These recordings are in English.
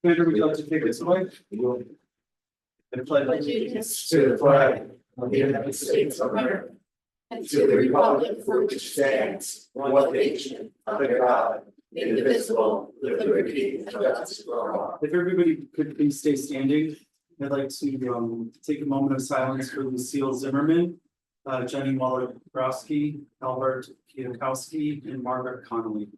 Andrew, would you like to take this away? I pledge allegiance to the flag of the United States of America and to the republic for which stands one nation under God, indivisible, with liberty and justice for all. If everybody could please stay standing, I'd like to take a moment of silence for Lucille Zimmerman, Jenny Waller-Browski, Albert Kiyakowski, and Margaret Connolly.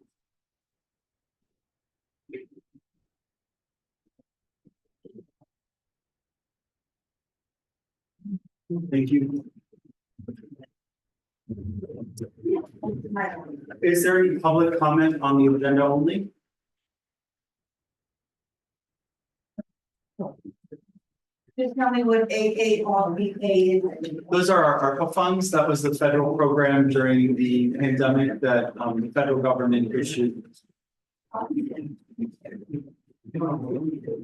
Thank you. Is there any public comment on the agenda only? Just tell me what AA all be paid. Those are our ARPA funds. That was the federal program during the pandemic that the federal government issued.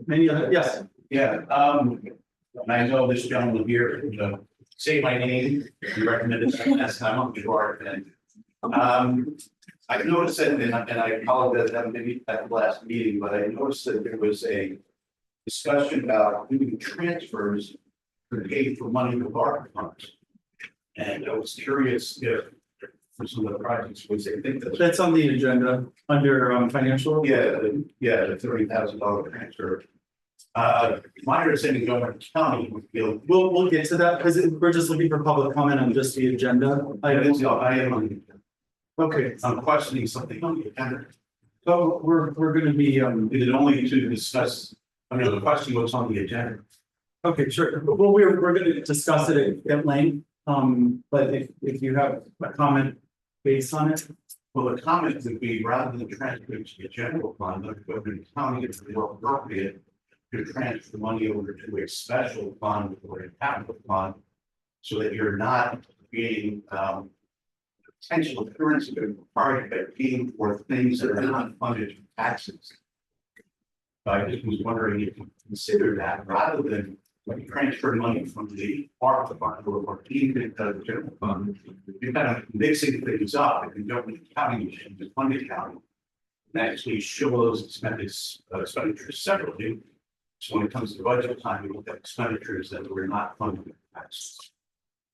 Any other? Yes. Yeah, I know this gentleman here, say my name, you recommended that last time on the board, and I noticed that, and I apologize, that maybe at the last meeting, but I noticed that there was a discussion about doing transfers to pay for money with ARPA funds. And I was curious if for some of the projects, which I think That's on the agenda under financial. the $30,000 transfer. My understanding, Government County would feel. We'll get to that because we're just looking for public comment on just the agenda. I am on the. Okay, I'm questioning something on the agenda. so we're going to be Is it only to discuss, I mean, the question was on the agenda. okay, sure. Well, we're going to discuss it at length. But if you have a comment based on it. Well, the comment would be rather than transferring to the general fund, the Government County is more appropriate to transfer money over to a special fund or a capital fund. So that you're not being potential currency of part but paying for things that are not funded through taxes. So I just was wondering if you consider that rather than when you transfer money from the ARPA fund or even the general fund, you're kind of mixing things up and you don't need county, the funded county. And actually show those expenditures separately. So when it comes to budget time, you look at expenditures that were not funded with taxes.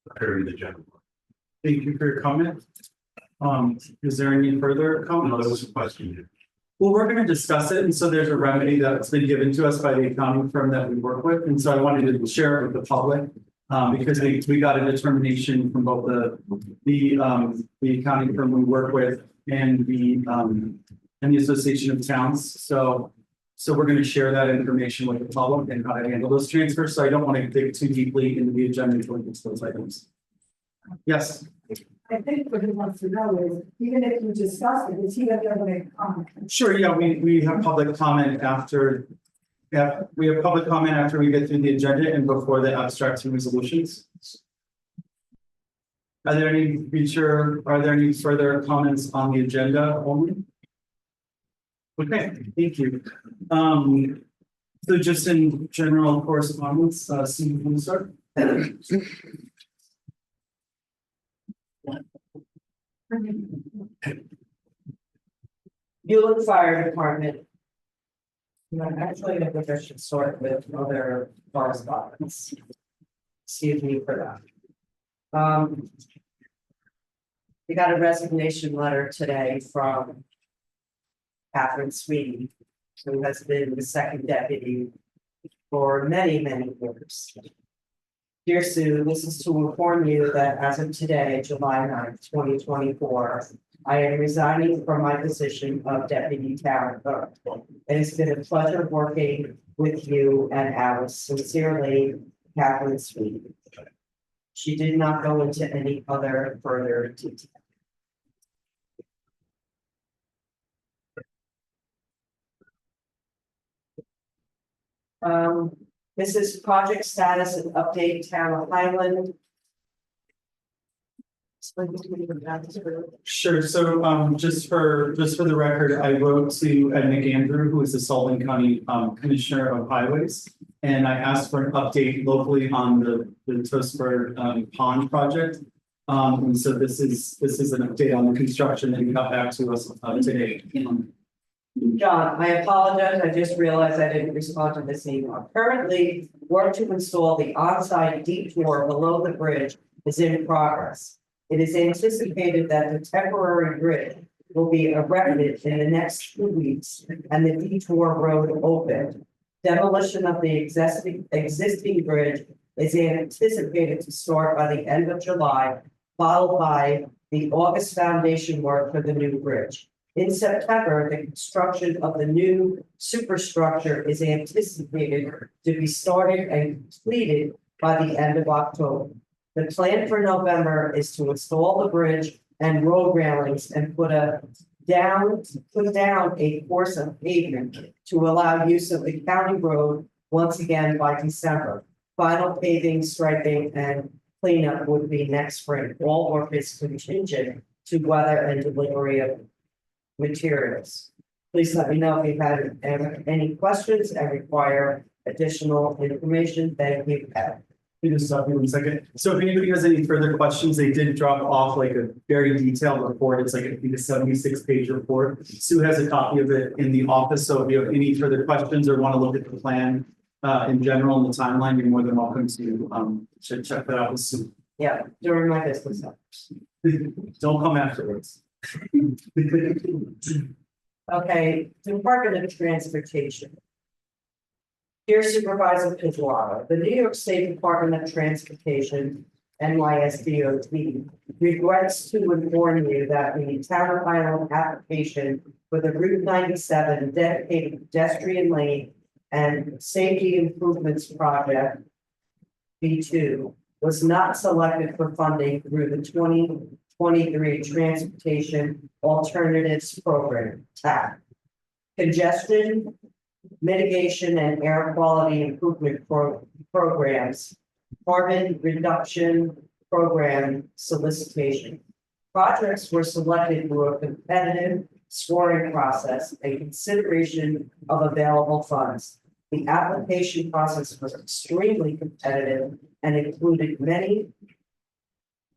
Comparing the general fund. Thank you for your comment. Is there any further No, comments? that was a question. Well, we're going to discuss it, and so there's a remedy that's been given to us by the accounting firm that we work with, and so I wanted to share it with the public. Because we got a determination from both the accounting firm we work with and the Association of Towns. So we're going to share that information with the public and how to handle those transfers. So I don't want to dig too deeply into the agenda until we get to those items. Yes. I think what he wants to know is, even if you discuss it, is he gonna be able to make a comment? Sure, yeah, we have public comment after. Yeah, we have public comment after we get through the agenda and before the abstracts and resolutions. Are there any further comments on the agenda only? Okay, thank you. So just in general correspondence, Steve, can you start? Buellton Fire Department. Actually, I think I should start with other correspondence. Excuse me for that. We got a resignation letter today from Catherine Sweeney, who has been the second deputy for many, many years. Dear Sue, this is to inform you that as of today, July 9th, 2024, I am resigning from my position of deputy town clerk. It has been a pleasure working with you and Alice. Sincerely, Catherine Sweeney. She did not go into any other further detail. This is project status and update town of Highland. Sure, so just for the record, I wrote to Ed McAndrew, who is the Sullivan County Commissioner of Highways. And I asked for an update locally on the Toastburg Pond project. And so this is an update on the construction that he got back to us today. John, I apologize, I just realized I didn't respond to this email. Currently, work to install the on-site detour below the bridge is in progress. It is anticipated that the temporary bridge will be erected in the next 2 weeks and the detour road opened. Demolition of the existing bridge is anticipated to start by the end of July, followed by the August foundation work for the new bridge. In September, the construction of the new superstructure is anticipated to be started and completed by the end of October. The plan for November is to install the bridge and road railings and put down a course of pavement to allow use of the county road once again by December. Final paving, striping, and cleanup would be next spring. All work is contingent to weather and delivery of materials. Please let me know if you've had any questions and require additional information. Thank you. Let me just stop you 1 second. So if anybody has any further questions, they did drop off like a very detailed report. It's like, I think, a 76-page report. Sue has a copy of it in the office. So if you have any further questions or want to look at the plan in general and the timeline, you're more than welcome to check that out with Sue. Yeah, during my business hours. Don't come afterwards. Okay, Department of Transportation. Dear Supervisor Pizzuto, the New York State Department of Transportation, NYSDOT, regrets to inform you that the Town of Highland application for the Route 97 dedicated pedestrian lane and safety improvements project B2 was not selected for funding through the 2023 Transportation Alternatives Program, TAP. Congestion mitigation and air quality improvement programs, carbon reduction program solicitation. Projects were selected through a competitive scoring process and consideration of available funds. The application process was extremely competitive and included many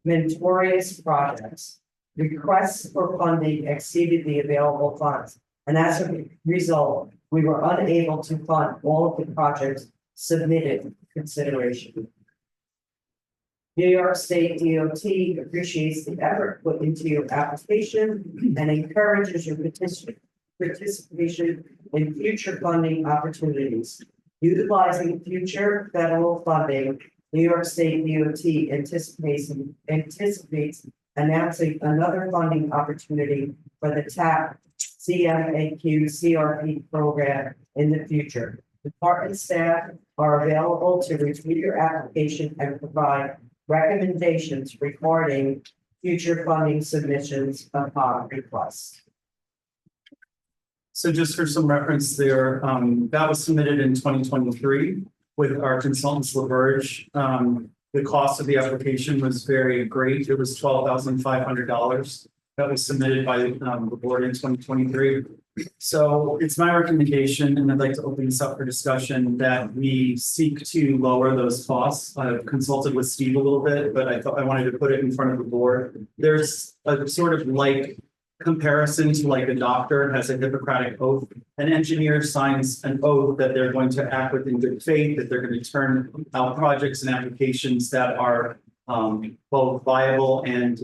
meritorious projects. Requests for funding exceeded the available funds, and as a result, we were unable to fund all of the projects submitted for consideration. New York State DOT appreciates the effort put into your application and encourages your participation in future funding opportunities. Utilizing future federal funding, New York State DOT anticipates announcing another funding opportunity for the TAP CMAQ CRP program in the future. Department staff are available to review your application and provide recommendations regarding future funding submissions upon request. So just for some reference there, that was submitted in 2023 with our consultants LaBerge. The cost of the application was very great. It was $12,500 that was submitted by the board in 2023. So it's my recommendation, and I'd like to open this up for discussion, that we seek to lower those costs. I've consulted with Steve a little bit, but I thought I wanted to put it in front of the board. There's a sort of like comparison to like a doctor has a Hippocratic oath. An engineer signs an oath that they're going to act with in good faith, that they're going to turn out projects and applications that are both viable and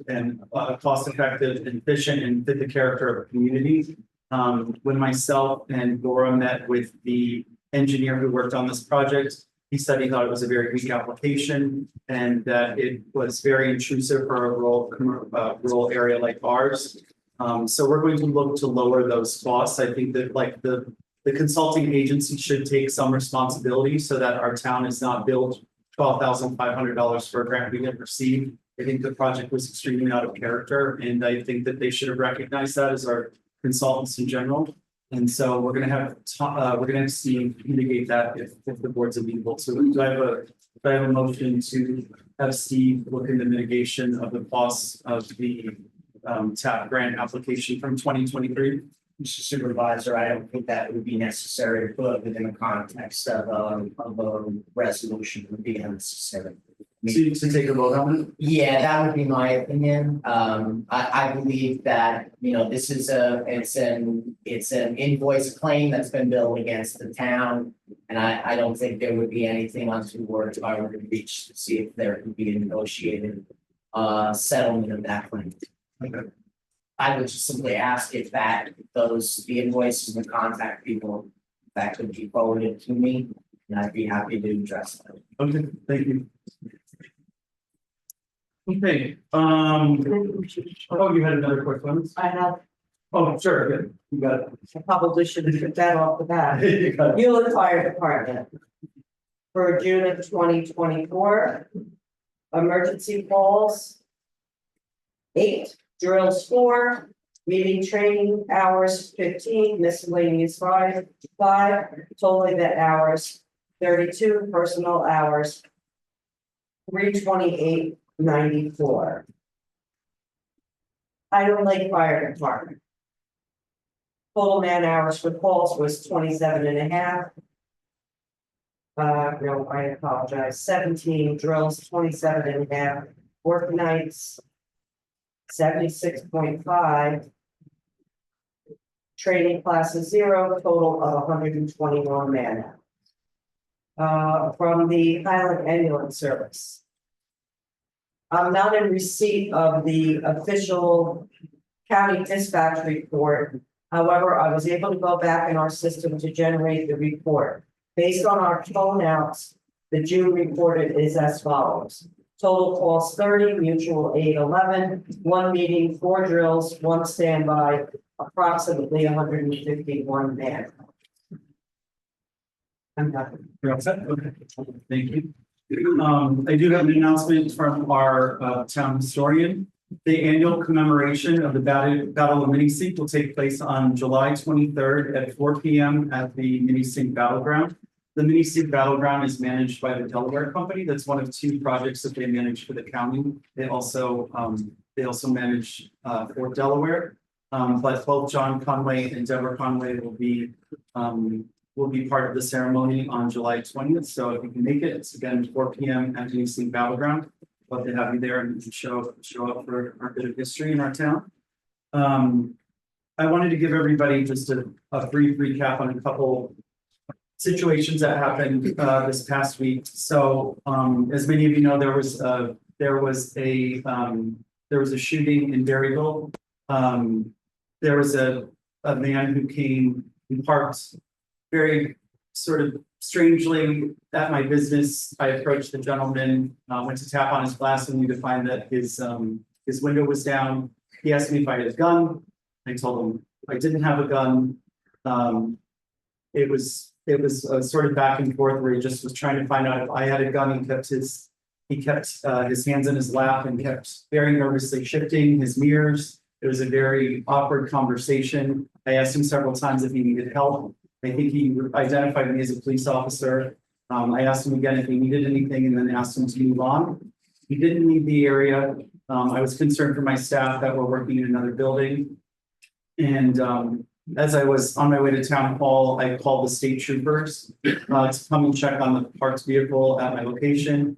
cost effective and efficient and fit the character of a community. When myself and Laura met with the engineer who worked on this project, he said he thought it was a very weak application and that it was very intrusive for a rural area like ours. So we're going to look to lower those costs. I think that like the consulting agency should take some responsibility so that our town is not billed $12,500 for a grant we didn't receive. I think the project was extremely out of character, and I think that they should have recognized that as our consultants in general. And so we're going to have Steve mitigate that if the board's amenable to it. Do I have a motion to have Steve look into mitigation of the costs of the TAP grant application from 2023? Mr. Supervisor, I don't think that would be necessary to put within the context of a resolution would be unnecessary. to take a vote on it? Yeah, that would be my opinion. I believe that, you know, this is it's an invoice claim that's been billed against the town. And I don't think there would be anything untoward if I were to reach to see if there could be a negotiated settlement of that claim. Okay. I would just simply ask if the invoices and contact people, that could be forwarded to me, and I'd be happy to address them. Okay, thank you. Okay, oh, you had another quick one? I have, Oh, sure, good, you got I probably should have put that off the bat. it. You got it. Hewlett Fire Department. For June of 2024. Emergency calls. 8, drills 4, meeting training hours 15, miscellaneous 5, total event hours 32, personal hours 328.94. Idle Lake Fire Department. Total man hours for calls was 27.5. No, I apologize, 17 drills, 27.5, work nights. 76.5. Training classes 0, total of 121 man hours. From the Highland Ambulance Service. I'm not in receipt of the official county dispatch report. However, I was able to go back in our system to generate the report. Based on our phone outs, the June report is as follows. Total calls 30, mutual aid 11, 1 meeting, 4 drills, 1 standby, approximately 151 man. I'm done. You're all set? Okay, thank you. I do have an announcement from our town historian. The annual commemoration of the Battle of Minisink will take place on July 23rd at 4 p.m. at the Minisink Battleground. The Minisink Battleground is managed by the Delaware Company. That's one of 2 projects that they manage for the county. They also manage Fort Delaware. But both John Conway and Deborah Conway will be part of the ceremony on July 20th. So if you can make it, it's again 4 p.m. at Minisink Battleground. Love to have you there and show up for our bit of history in our town. I wanted to give everybody just a brief recap on a couple situations that happened this past week. So as many of you know, there was a shooting in Berryville. There was a man who parked very sort of strangely at my business. I approached the gentleman, went to tap on his glass only to find that his window was down. He asked me if I had a gun. I told him I didn't have a gun. It was sort of back and forth where he just was trying to find out if I had a gun. He kept his hands in his lap and kept very nervously shifting his mirrors. It was a very awkward conversation. I asked him several times if he needed help. I think he identified me as a police officer. I asked him again if he needed anything and then asked him to move on. He didn't leave the area. I was concerned for my staff that were working in another building. And as I was on my way to town hall, I called the state troopers to come and check on the parked vehicle at my location.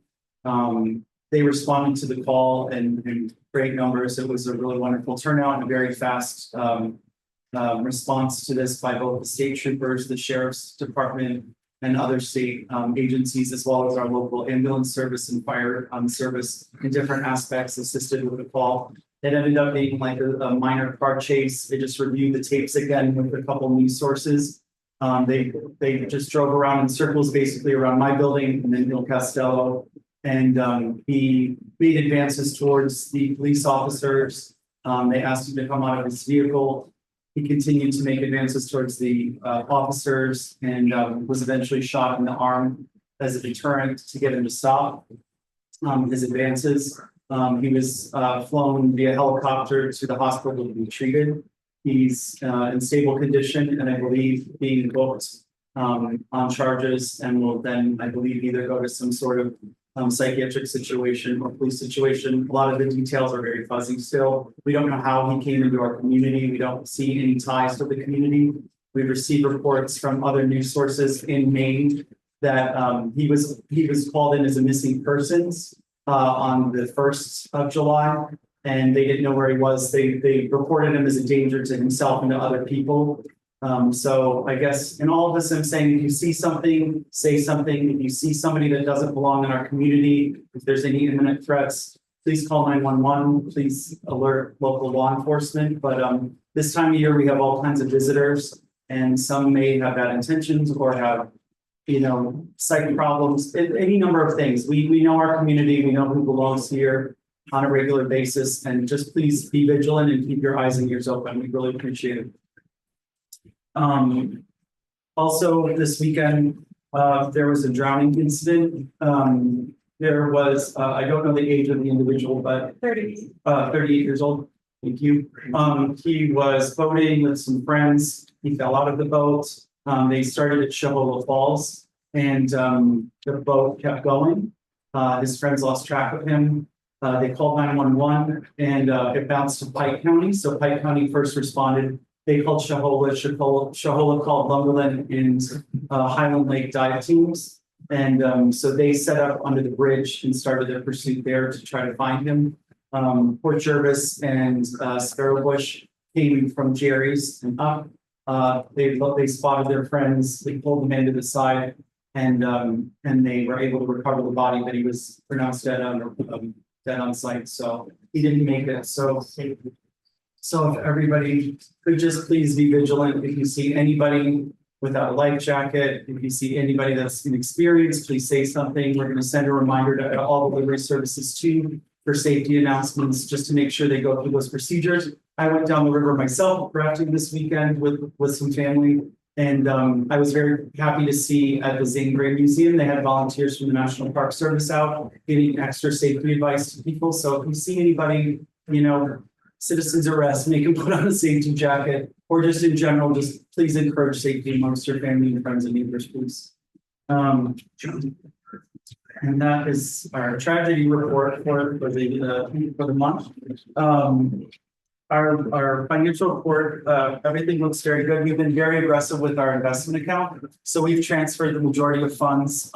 They responded to the call in great numbers. It was a really wonderful turnout and a very fast response to this by both the state troopers, the sheriff's department, and other state agencies, as well as our local ambulance service and fire service in different aspects assisted with the call. It ended up being like a minor car chase. They just reviewed the tapes again with a couple news sources. They just drove around in circles, basically around my building and then Il Castello. And he made advances towards the police officers. They asked him to come out of his vehicle. He continued to make advances towards the officers and was eventually shot in the arm as a deterrent to get him to stop his advances. He was flown via helicopter to the hospital to be treated. He's in stable condition and I believe being booked on charges and will then, I believe, either go to some sort of psychiatric situation or police situation. A lot of the details are very fuzzy still. We don't know how he came into our community. We don't see any ties to the community. We've received reports from other news sources in Maine that he was called in as a missing persons on the 1st of July. And they didn't know where he was. They reported him as a danger to himself and to other people. So I guess in all of this, I'm saying if you see something, say something. If you see somebody that doesn't belong in our community, if there's any imminent threats, please call 911. Please alert local law enforcement. But this time of year, we have all kinds of visitors, and some may have bad intentions or have, sight problems, any number of things. We know our community, we know who belongs here on a regular basis, and just please be vigilant and keep your eyes and ears open. We really appreciate it. Also this weekend, there was a drowning incident. There was, I don't know the age of the individual, but 38 years old. Thank you. He was boating with some friends. He fell out of the boat. They started at Shohola Falls, and the boat kept going. His friends lost track of him. They called 911, and it bounced to Pike County. So Pike County first responded. They called Shohola. Shohola called Lumberland and Highland Lake dive teams. And so they set up under the bridge and started their pursuit there to try to find him. Port Jervis and Sparrowbush came from Jerry's and up. They spotted their friends. They pulled them into the side, and they were able to recover the body, but he was pronounced dead on site. So he didn't make it. So if everybody could just please be vigilant. If you see anybody without a life jacket, if you see anybody that's inexperienced, please say something. We're going to send a reminder to all delivery services too for safety announcements, just to make sure they go through those procedures. I went down the river myself rafting this weekend with some family, and I was very happy to see at the Zane Grey Museum, they had volunteers from the National Park Service out giving extra safety advice to people. So if you see anybody, citizens arrest, make them put on a safety jacket, or just in general, just please encourage safety amongst your family and friends and neighbors, please. And that is our tragedy report for the month. Our financial report, everything looks very good. We've been very aggressive with our investment account. So we've transferred the majority of funds,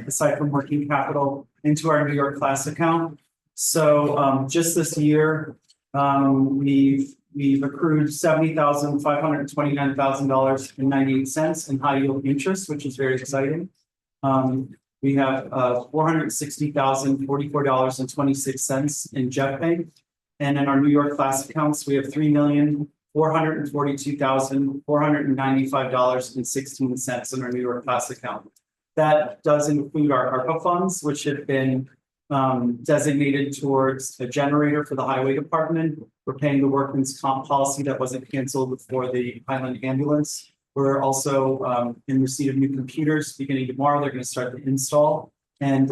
aside from working capital, into our New York Class account. So just this year, we've accrued $70,529,000.98 in high yield interest, which is very exciting. We have $460,044.26 in Jet Bank. And in our New York Class accounts, we have $3,442,495.16 in our New York Class account. That does include our ARPA funds, which have been designated towards a generator for the highway department. We're paying the workman's comp policy that wasn't canceled for the Highland ambulance. We're also in receipt of new computers beginning tomorrow. They're going to start the install. And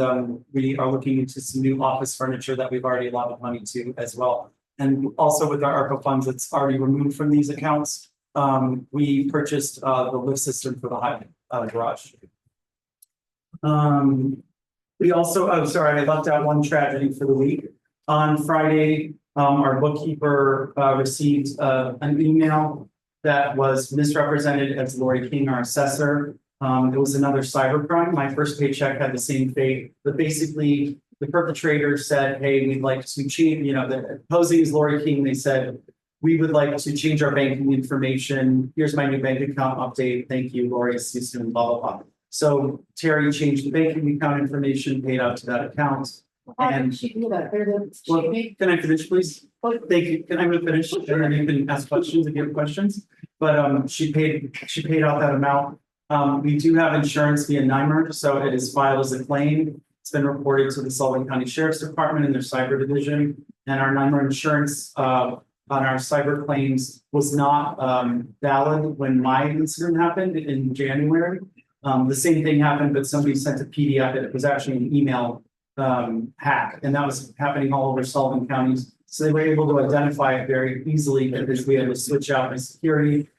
we are looking into some new office furniture that we've already allotted money to as well. And also with our ARPA funds that's already removed from these accounts, we purchased the lift system for the highway garage. We also, I left out one tragedy for the week. On Friday, our bookkeeper received an email that was misrepresented as Lori King, our assessor. It was another cybercrime. My first paycheck had the same fate, but basically the perpetrator said, hey, we'd like to change, the posing as Lori King, they said, we would like to change our banking information. Here's my new bank account update. Thank you, Lori, see you soon, blah, blah, blah. So Terry changed the banking account information, paid out to that account. And She do that. well, can I finish, please? Thank you. Can I finish? And then you can ask questions if you have questions. But she paid out that amount. We do have insurance via NYMER, so it is filed as a claim. It's been reported to the Sullivan County Sheriff's Department and their cyber division. And our NYMER insurance on our cyber claims was not valid when my incident happened in January. The same thing happened, but somebody sent a PDF and it was actually an email hack, and that was happening all over Sullivan counties. So they were able to identify it very easily because we had to switch out my security,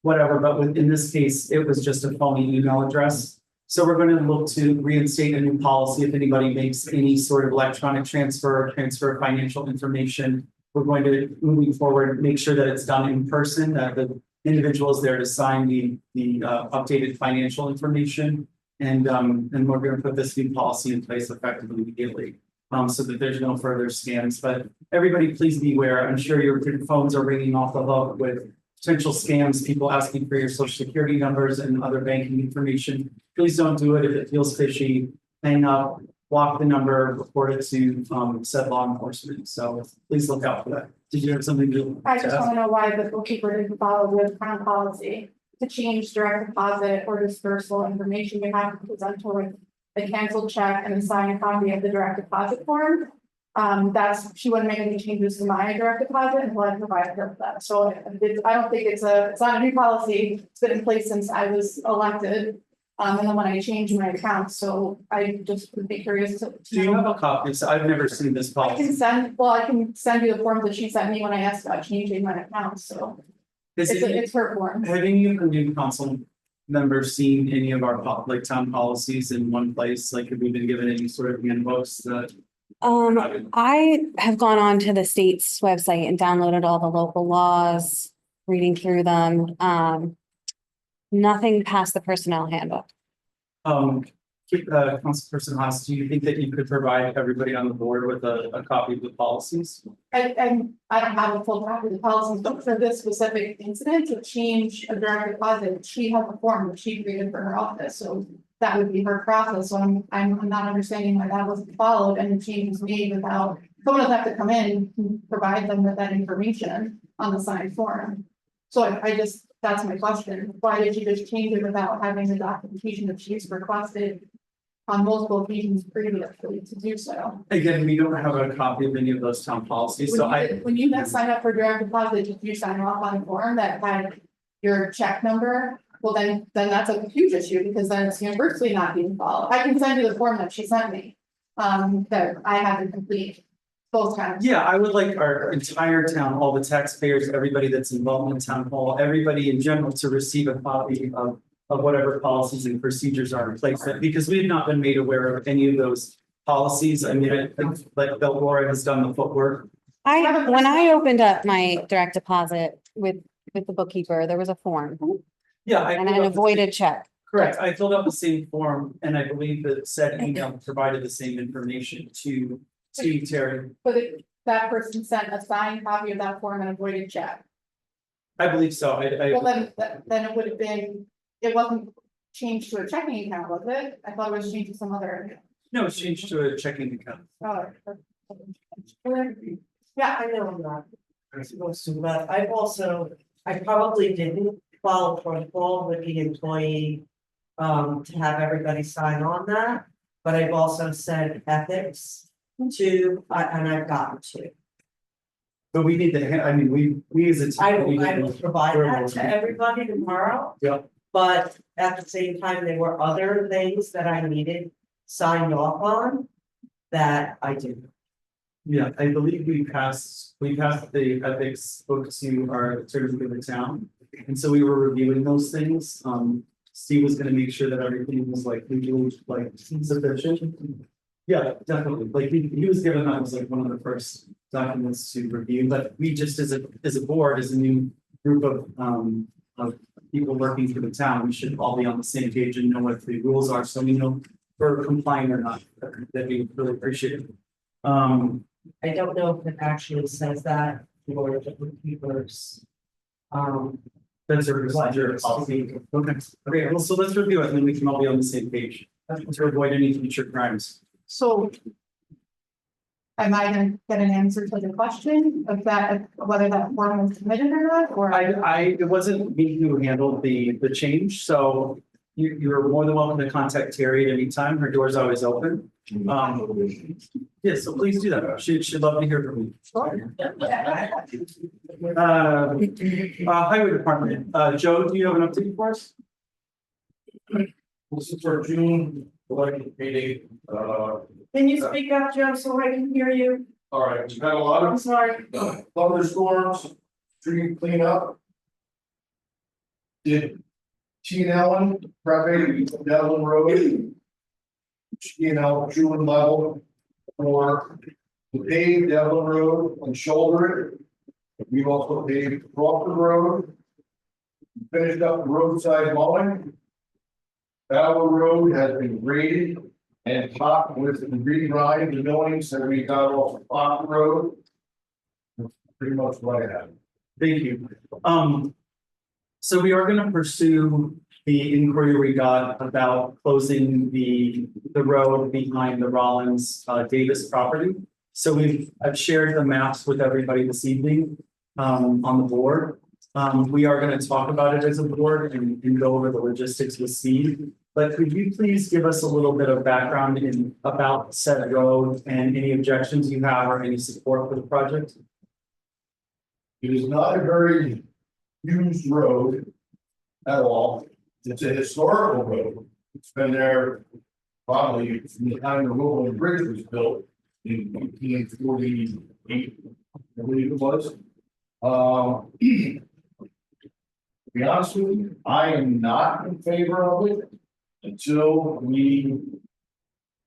whatever. But in this case, it was just a phony email address. So we're going to look to reinstate a new policy if anybody makes any sort of electronic transfer of financial information. We're going to, moving forward, make sure that it's done in person, that the individual is there to sign the updated financial information. And we're going to put this new policy in place effectively immediately. so that there's no further scams, but everybody please be aware, I'm sure your phones are ringing off the hook with potential scams, people asking for your social security numbers and other banking information. Please don't do it if it feels fishy, hang up, block the number, report it to said law enforcement, so please look out for that. Did you have something to? I just want to know why the bookkeeper didn't follow the current policy to change direct deposit or dispersal information we have to present with the canceled check and the signed copy of the direct deposit form. She wouldn't make any changes to my direct deposit until I provided her with that. So I don't think it's not a new policy. It's been in place since I was elected. And then when I changed my account, so I just would be curious to. Do you have a copy? So I've never seen this I can policy. send you the form that she sent me when I asked about changing my account, so Is it, it's her form. have any of the new council members seen any of our like town policies in one place? Like have we been given any sort of handbooks that? I have gone on to the state's website and downloaded all the local laws, reading through them. Nothing past the personnel handbook. Councilperson Haas, do you think that you could provide everybody on the board with a copy of the policies? I don't have a full copy of the policies, but for this specific incident, to change a direct deposit, she has a form that she created for her office, so. That would be her process, so I'm not understanding why that wasn't followed and the change was made without, someone doesn't have to come in and provide them with that information on the signed form. So I just, that's my question, why did you just change it without having the documentation that she's requested on multiple occasions previously to do so? Again, we don't have a copy of any of those town policies, so When you guys signed up for direct deposit, did you sign off on a form that had your check number? Well, then that's a huge issue because then it's universally not being followed. I can send you the form that she sent me. That I had to complete both times. yeah, I would like our entire town, all the taxpayers, everybody that's involved in town hall, everybody in general to receive a copy of whatever policies and procedures are in place, because we have not been made aware of any of those policies. I mean, I think like Belgora has done the footwork. When I opened up my direct deposit with the bookkeeper, there was a form Yeah. and an avoided check. Correct, I filled out the same form and I believe that said email provided the same information to Terry. But that person sent a signed copy of that form and avoided check. I believe so, Well, then it would have been, it wasn't changed to a checking account, was it? I thought it was changed to some other. no, it's changed to a checking account. Oh. Yeah, I know I'm not. Supposed to, but I probably didn't follow protocol with the employee. To have everybody sign on that, but I've also sent ethics to, and I've gotten to. But we need to, I mean, we as a team. I we need will to- provide that to everybody tomorrow. Yep. But at the same time, there were other things that I needed signed off on that I didn't. Yeah, I believe we passed the ethics book to our attorney for the town. And so we were reviewing those things. Steve was gonna make sure that everything was like legally like sufficient. Yeah, definitely. Like he was given that was like one of the first documents to review, but we just as a board, as a new group of people working for the town, we should all be on the same page and know what the rules are, so we know if we're complying or not. That we really appreciate it. I don't know if it actually says that for the bookkeepers. That's a procedure policy. Okay, great. Well, so let's review it and then we can all be on the same page to avoid any future crimes. So. Am I gonna get an answer to the question of that, whether that form was submitted or not, or? It wasn't me who handled the change, so you're more than welcome to contact Terry at any time. Her door's always open. Yeah, so please do that. She'd love to hear from you. Highway Department, Joe, do you have an update for us? This is for June election meeting, Can you speak up, Joe, so I can hear you? all right, we've had a lot I'm of sorry. thunderstorms, tree cleanup. Did T and Ellen, prepping Devlin Road. June level for the paved Devlin Road and shoulder it. We've also paved Crawford Road. Finished up the roadside mowing. Battle Road has been graded and top with the regrind the millings that we got off the Fox Road. That's pretty much what I have. Thank you. So we are gonna pursue the inquiry we got about closing the road behind the Rollins Davis property. So I've shared the maps with everybody this evening on the board. We are gonna talk about it as a board and go over the logistics with Steve. But could you please give us a little bit of background about said road and any objections you have or any support for the project? It is not a very used road at all. It's a historical road. It's been there probably from the time the Roland Bridge was built in 1848, I believe it was. To be honest with you, I am not in favor of it until we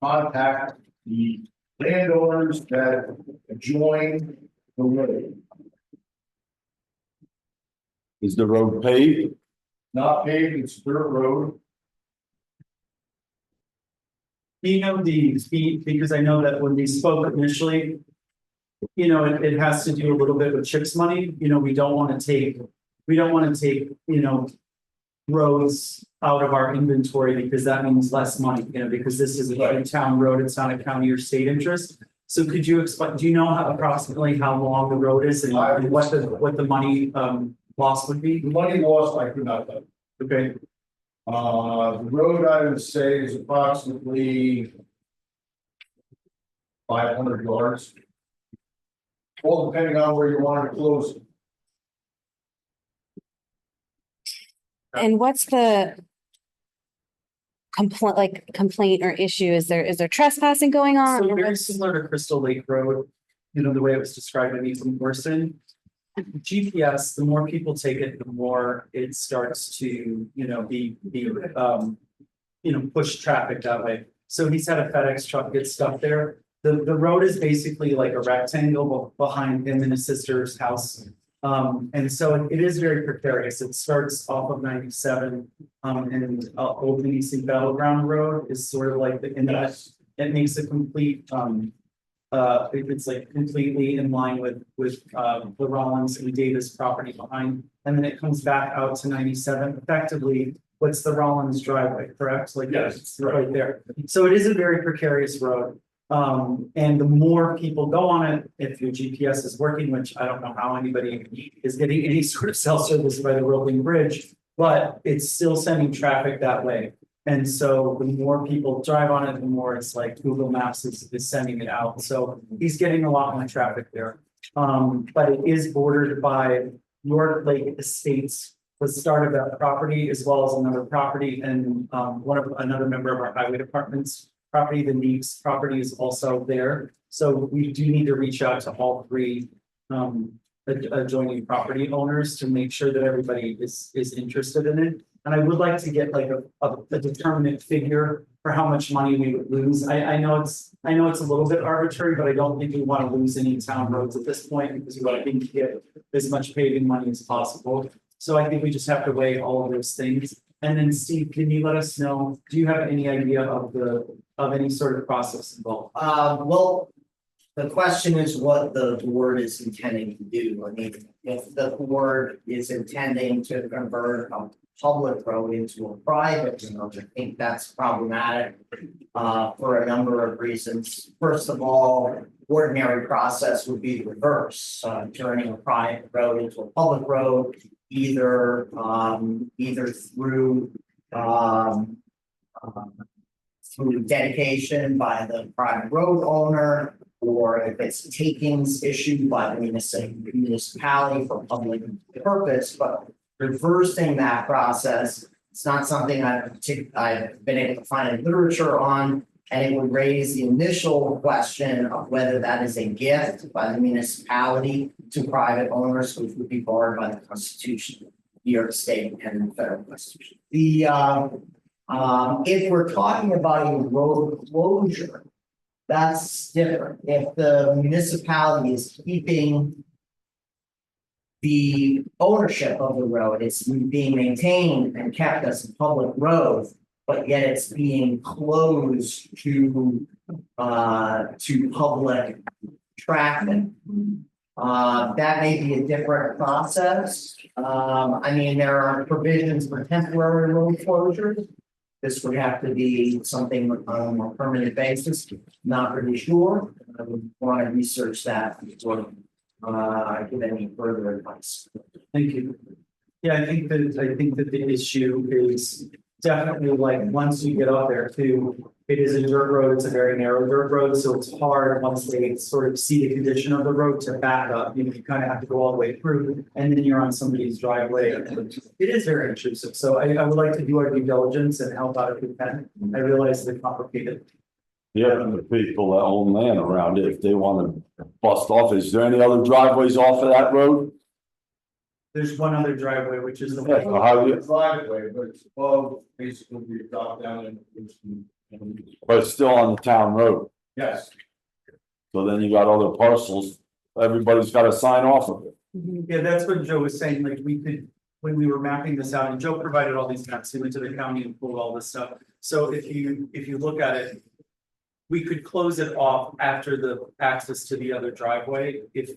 contact the landowners that adjoin the road. Is the road paved? Not paved, it's dirt road. You know, the speed, because I know that when we spoke initially, you know, it has to do a little bit with CHIPS money, you know, we don't want to take, you know, roads out of our inventory because that means less money, you know, because this is a town road, it's not a county or state interest. So could you explain, do you know approximately how long the road is and what the money loss would be? The money lost, I could not tell. Okay, The road I would say is approximately 500 yards. Well, depending on where you want to close it. And what's the complaint or issue? Is there trespassing going on? so or very what's- similar to Crystal Lake Road, you know, the way it was described by Nathan Morrison. GPS, the more people take it, the more it starts to, you know, push traffic that way. So he's had a FedEx truck get stuck there. The road is basically like a rectangle behind him and his sister's house. And so it is very precarious. It starts off of 97, and Old Tennessee Battleground Road is sort of like in that, it makes a complete, it's like completely in line with the Rollins and Davis property behind. And then it comes back out to 97, effectively, what's the Rollins driveway, correct? Like, Yes. it's right there. So it is a very precarious road. And the more people go on it, if your GPS is working, which I don't know how anybody is getting any sort of cell service by the Rolling Bridge, but it's still sending traffic that way. And so the more people drive on it, the more it's like Google Maps is sending it out. So he's getting a lot more traffic there. But it is bordered by York Lake Estates, the start of that property, as well as another property and another member of our highway department's property, the Neves property is also there. So we do need to reach out to all three adjoining property owners to make sure that everybody is interested in it. And I would like to get like a determinate figure for how much money we would lose. I know it's a little bit arbitrary, but I don't think we want to lose any town roads at this point because we want to get as much paving money as possible. So I think we just have to weigh all of those things. And then Steve, can you let us know, do you have any idea of any sort of process involved? Well, the question is what the board is intending to do. I mean, if the board is intending to convert a public road into a private road, I think that's problematic for a number of reasons. First of all, ordinary process would be the reverse, turning a private road into a public road, either through dedication by the private road owner, or if it's takings issued by the municipality for public purpose, but reversing that process, it's not something I've been able to find any literature on, and it would raise the initial question of whether that is a gift by the municipality to private owners, which would be barred by the Constitution, New York State and the federal Constitution. If we're talking about a road closure, that's different. If the municipality is keeping the ownership of the road, it's being maintained and kept as a public road, but yet it's being closed to public traffic. That may be a different process. I mean, there are provisions for temporary road closures. This would have to be something on a permanent basis, not really sure. I would want to research that before I give any further advice. Thank you. Yeah, I think that the issue is definitely like, once you get up there too, it is a dirt road, it's a very narrow dirt road, so it's hard once they sort of see the condition of the road to back up. You know, you kind of have to go all the way through, and then you're on somebody's driveway. It is very intrusive, so I would like to do our due diligence and help out if we can. I realize it's complicated. Yeah, the people that own land around it, if they want to bust off, is there any other driveways off of that road? There's one other driveway, which is the Yeah, so how do you, Driveway, but it's above, basically, you drop down and. but it's still on the town road, Yes, so then you got other parcels, everybody's got to sign off of it. Yeah, that's what Joe was saying, like, we could, when we were mapping this out, and Joe provided all these maps, he went to the county and pulled all this stuff. So if you look at it, we could close it off after the access to the other driveway, if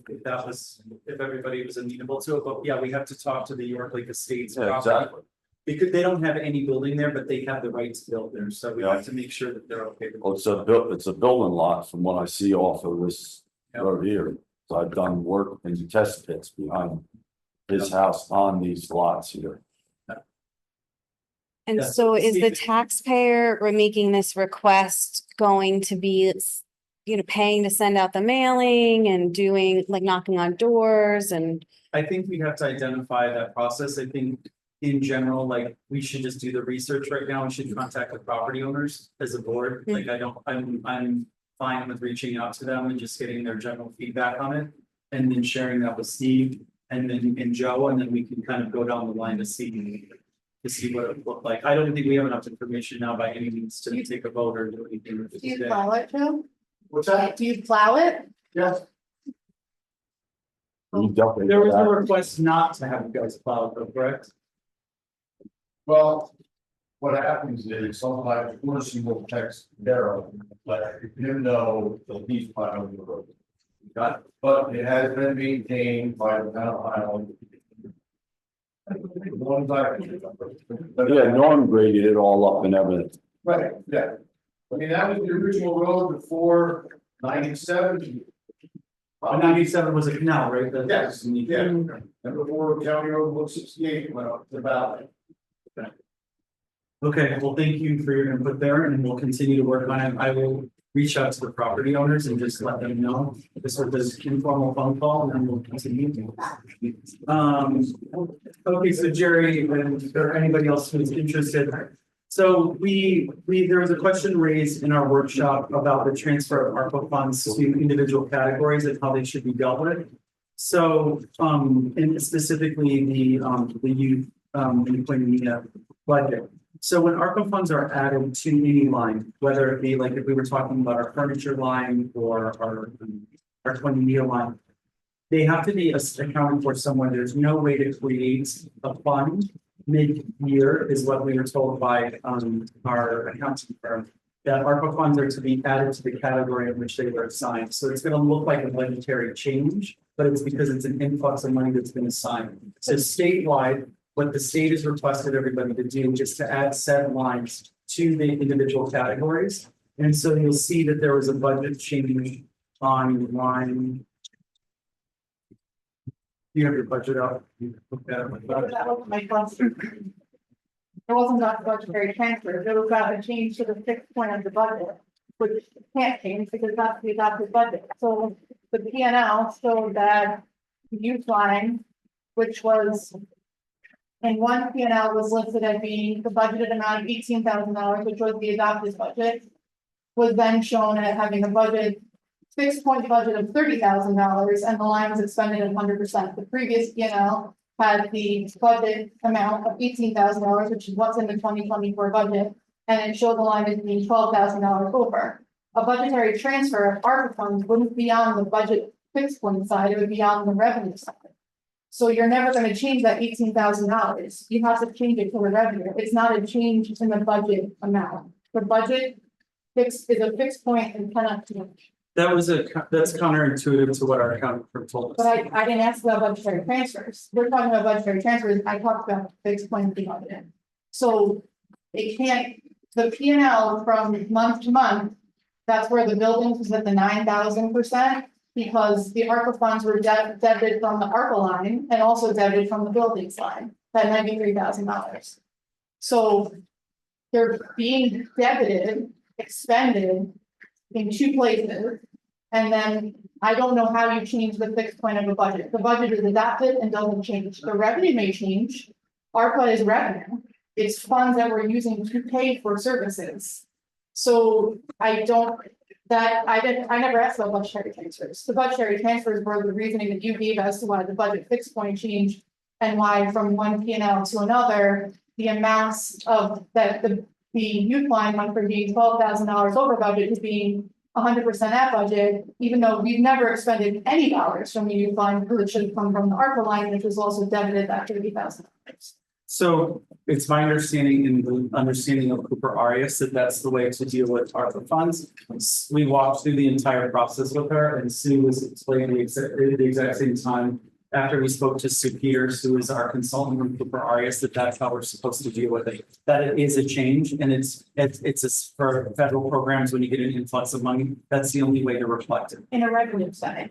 everybody was amenable to it, but yeah, we have to talk to the York Lake Estates. Yeah, property. exactly. Because they don't have any building there, but they have the right to build there, so we have to make sure that they're okay with it. It's a building lot from what I see off of this Yep. road here. So I've done work in the test pits behind his house on these lots here. And Yeah. so is the taxpayer making this request going to be, you know, paying to send out the mailing and doing, like, knocking on doors and? I think we have to identify that process. I think in general, like, we should just do the research right now. We should contact the property owners as a board. Like, I'm fine with reaching out to them and just getting their general feedback on it. And then sharing that with Steve and Joe, and then we can kind of go down the line to see what it looked like. I don't think we have enough information now by any means to take a vote or do anything with this Do you today. plow it, Joe? what's that? Do you plow it? Yes. You definitely There was got a that. request not to have you guys plow, though, correct? Well, what happens is sometimes Fortune will text Daryl, let him know that he's plowing the road. Got it. But it has been maintained by the town of Highland. Ones I. Yeah, Norm graded it all up and everything. Right, yeah. I mean, that was the original road before 97. 97 was a canal, right? Yes, yeah. And before County Road 168 went up the valley. Okay, well, thank you for your input there, and we'll continue to work on it. I will reach out to the property owners and just let them know. This was this informal phone call, and then we'll continue. Okay, so Jerry, or anybody else who's interested. So there was a question raised in our workshop about the transfer of ARPA funds to individual categories and how they should be dealt with. So, and specifically the youth, budget. So when ARPA funds are added to any line, whether it be like if we were talking about our furniture line or our 20 meal line, they have to be accounted for somewhere. There's no way to create a fund mid-year is what we were told by our accounting firm. That ARPA funds are to be added to the category in which they were assigned. So it's going to look like a budgetary change, but it's because it's an influx of money that's been assigned. So statewide, what the state has requested everybody to do is to add said lines to the individual categories. And so you'll see that there was a budget change on line. You have your budget out. That was my question. It wasn't that budgetary transfer, it was that a change to the fixed point of the budget, which can't change because that's the adopted budget. So the P and L showed that youth line, which was in one P and L was listed as being the budgeted amount of $18,000, which was the adopted budget, was then shown as having a budget fixed point budget of $30,000 and the line was expended at 100%. The previous P and L had the budget amount of $18,000, which is what's in the 2024 budget, and it showed the line as being $12,000 over. A budgetary transfer of ARPA funds wouldn't be on the budget fixed point side, it would be on the revenue side. So you're never gonna change that $18,000. You have to change it to the revenue. It's not a change in the budget amount. The budget is a fixed point and cannot change. That's counterintuitive to what our accounting firm told But us. I didn't ask about budgetary transfers. We're talking about budgetary transfers. I talked about fixed point of the budget. So it can't, the P and L from month to month, that's where the buildings was at the 9,000%. Because the ARPA funds were debited from the ARPA line and also debited from the buildings line, that $93,000. So they're being debited, expended in two places. And then I don't know how you change the fixed point of a budget. The budget is adopted and doesn't change. The revenue may change. ARPA is revenue. It's funds that we're using to pay for services. So I never asked about budgetary transfers. The budgetary transfers were the reasoning that you gave as to why the budget fixed point changed. And why from one P and L to another, the amounts of that the youth line went from being $12,000 over budget to being 100% at budget, even though we've never expended any dollars from the youth line, because it should have come from the ARPA line, which was also debited that $30,000. So it's my understanding in the understanding of Cooper Arias that that's the way to deal with ARPA funds. We walked through the entire process with her, and Sue was explaining the exact same time after we spoke to Sue Peters, who is our consultant from Cooper Arias, that's how we're supposed to deal with it. That it is a change, and it's for federal programs when you get an influx of money. That's the only way to reflect it. In a revenue setting.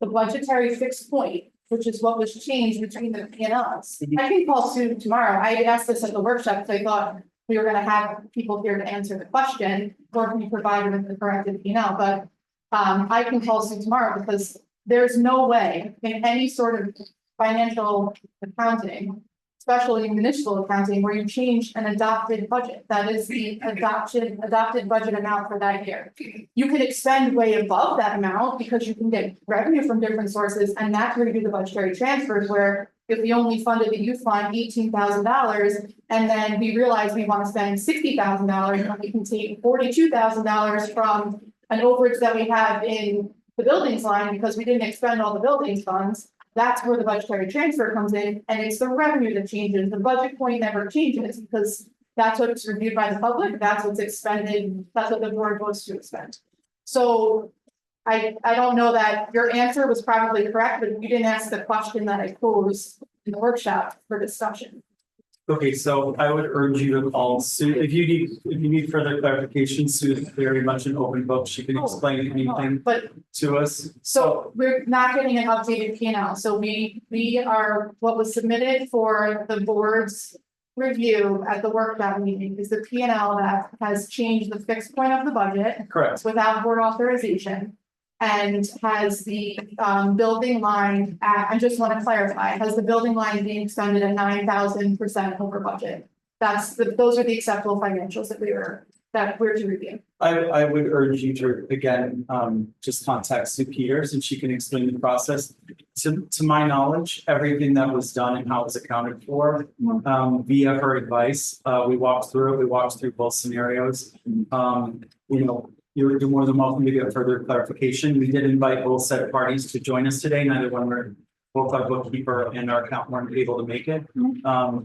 The budgetary fixed point, which is what was changed between the P and Ls. I can call Sue tomorrow. I asked this at the workshop, so I thought we were gonna have people here to answer the question, or can you provide with the corrected P and L, but I can call Sue tomorrow because there's no way in any sort of financial accounting, especially municipal accounting, where you change an adopted budget. That is the adopted budget amount for that year. You could expend way above that amount because you can get revenue from different sources, and that's where you do the budgetary transfers, where if we only funded the youth fund $18,000, and then we realize we want to spend $60,000, and we can take $42,000 from an overage that we have in the buildings line because we didn't expend all the buildings funds. That's where the budgetary transfer comes in, and it's the revenue that changes. The budget point never changes because that's what's reviewed by the public, that's what's expended, that's what the board votes to expend. So I don't know that your answer was probably correct, but you didn't ask the question that I posed in the workshop for discussion. Okay, so I would urge you to call Sue, if you need further clarification, Sue is very much an open book, she can explain anything But to us. so we're not getting an updated P and L, so we are, what was submitted for the board's review at the workshop meeting is the P and L that has changed the fixed point of the budget Correct. without board authorization. And has the building line at, I just want to clarify, has the building line being expended at 9,000% over budget? Those are the acceptable financials that we're to review. I would urge you to, again, just contact Sue Peters and she can explain the process. To my knowledge, everything that was done and how it was accounted for, via her advice, we walked through both scenarios. You're more than welcome to get further clarification. We did invite both set parties to join us today. Neither one were, both our bookkeeper and our accountant weren't able to make it.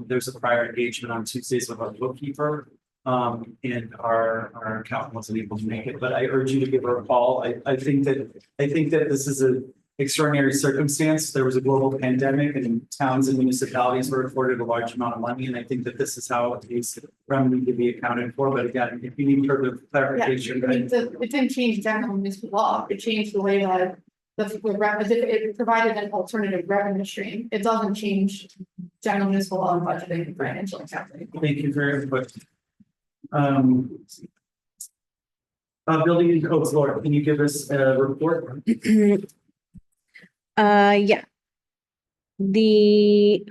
There's a prior engagement on Tuesdays with our bookkeeper. And our accountant wasn't able to make it, but I urge you to give her a call. I think that this is an extraordinary circumstance. There was a global pandemic and towns and municipalities were afforded a large amount of money. And I think that this is how these revenue to be accounted for. But again, if you need further clarification. It didn't change general municipal law, it changed the way that it provided an alternative revenue stream. It doesn't change general municipal law and budgeting and financial accounting. Thank you for your input. Building and codes, Laura, can you give us a report? Yeah. The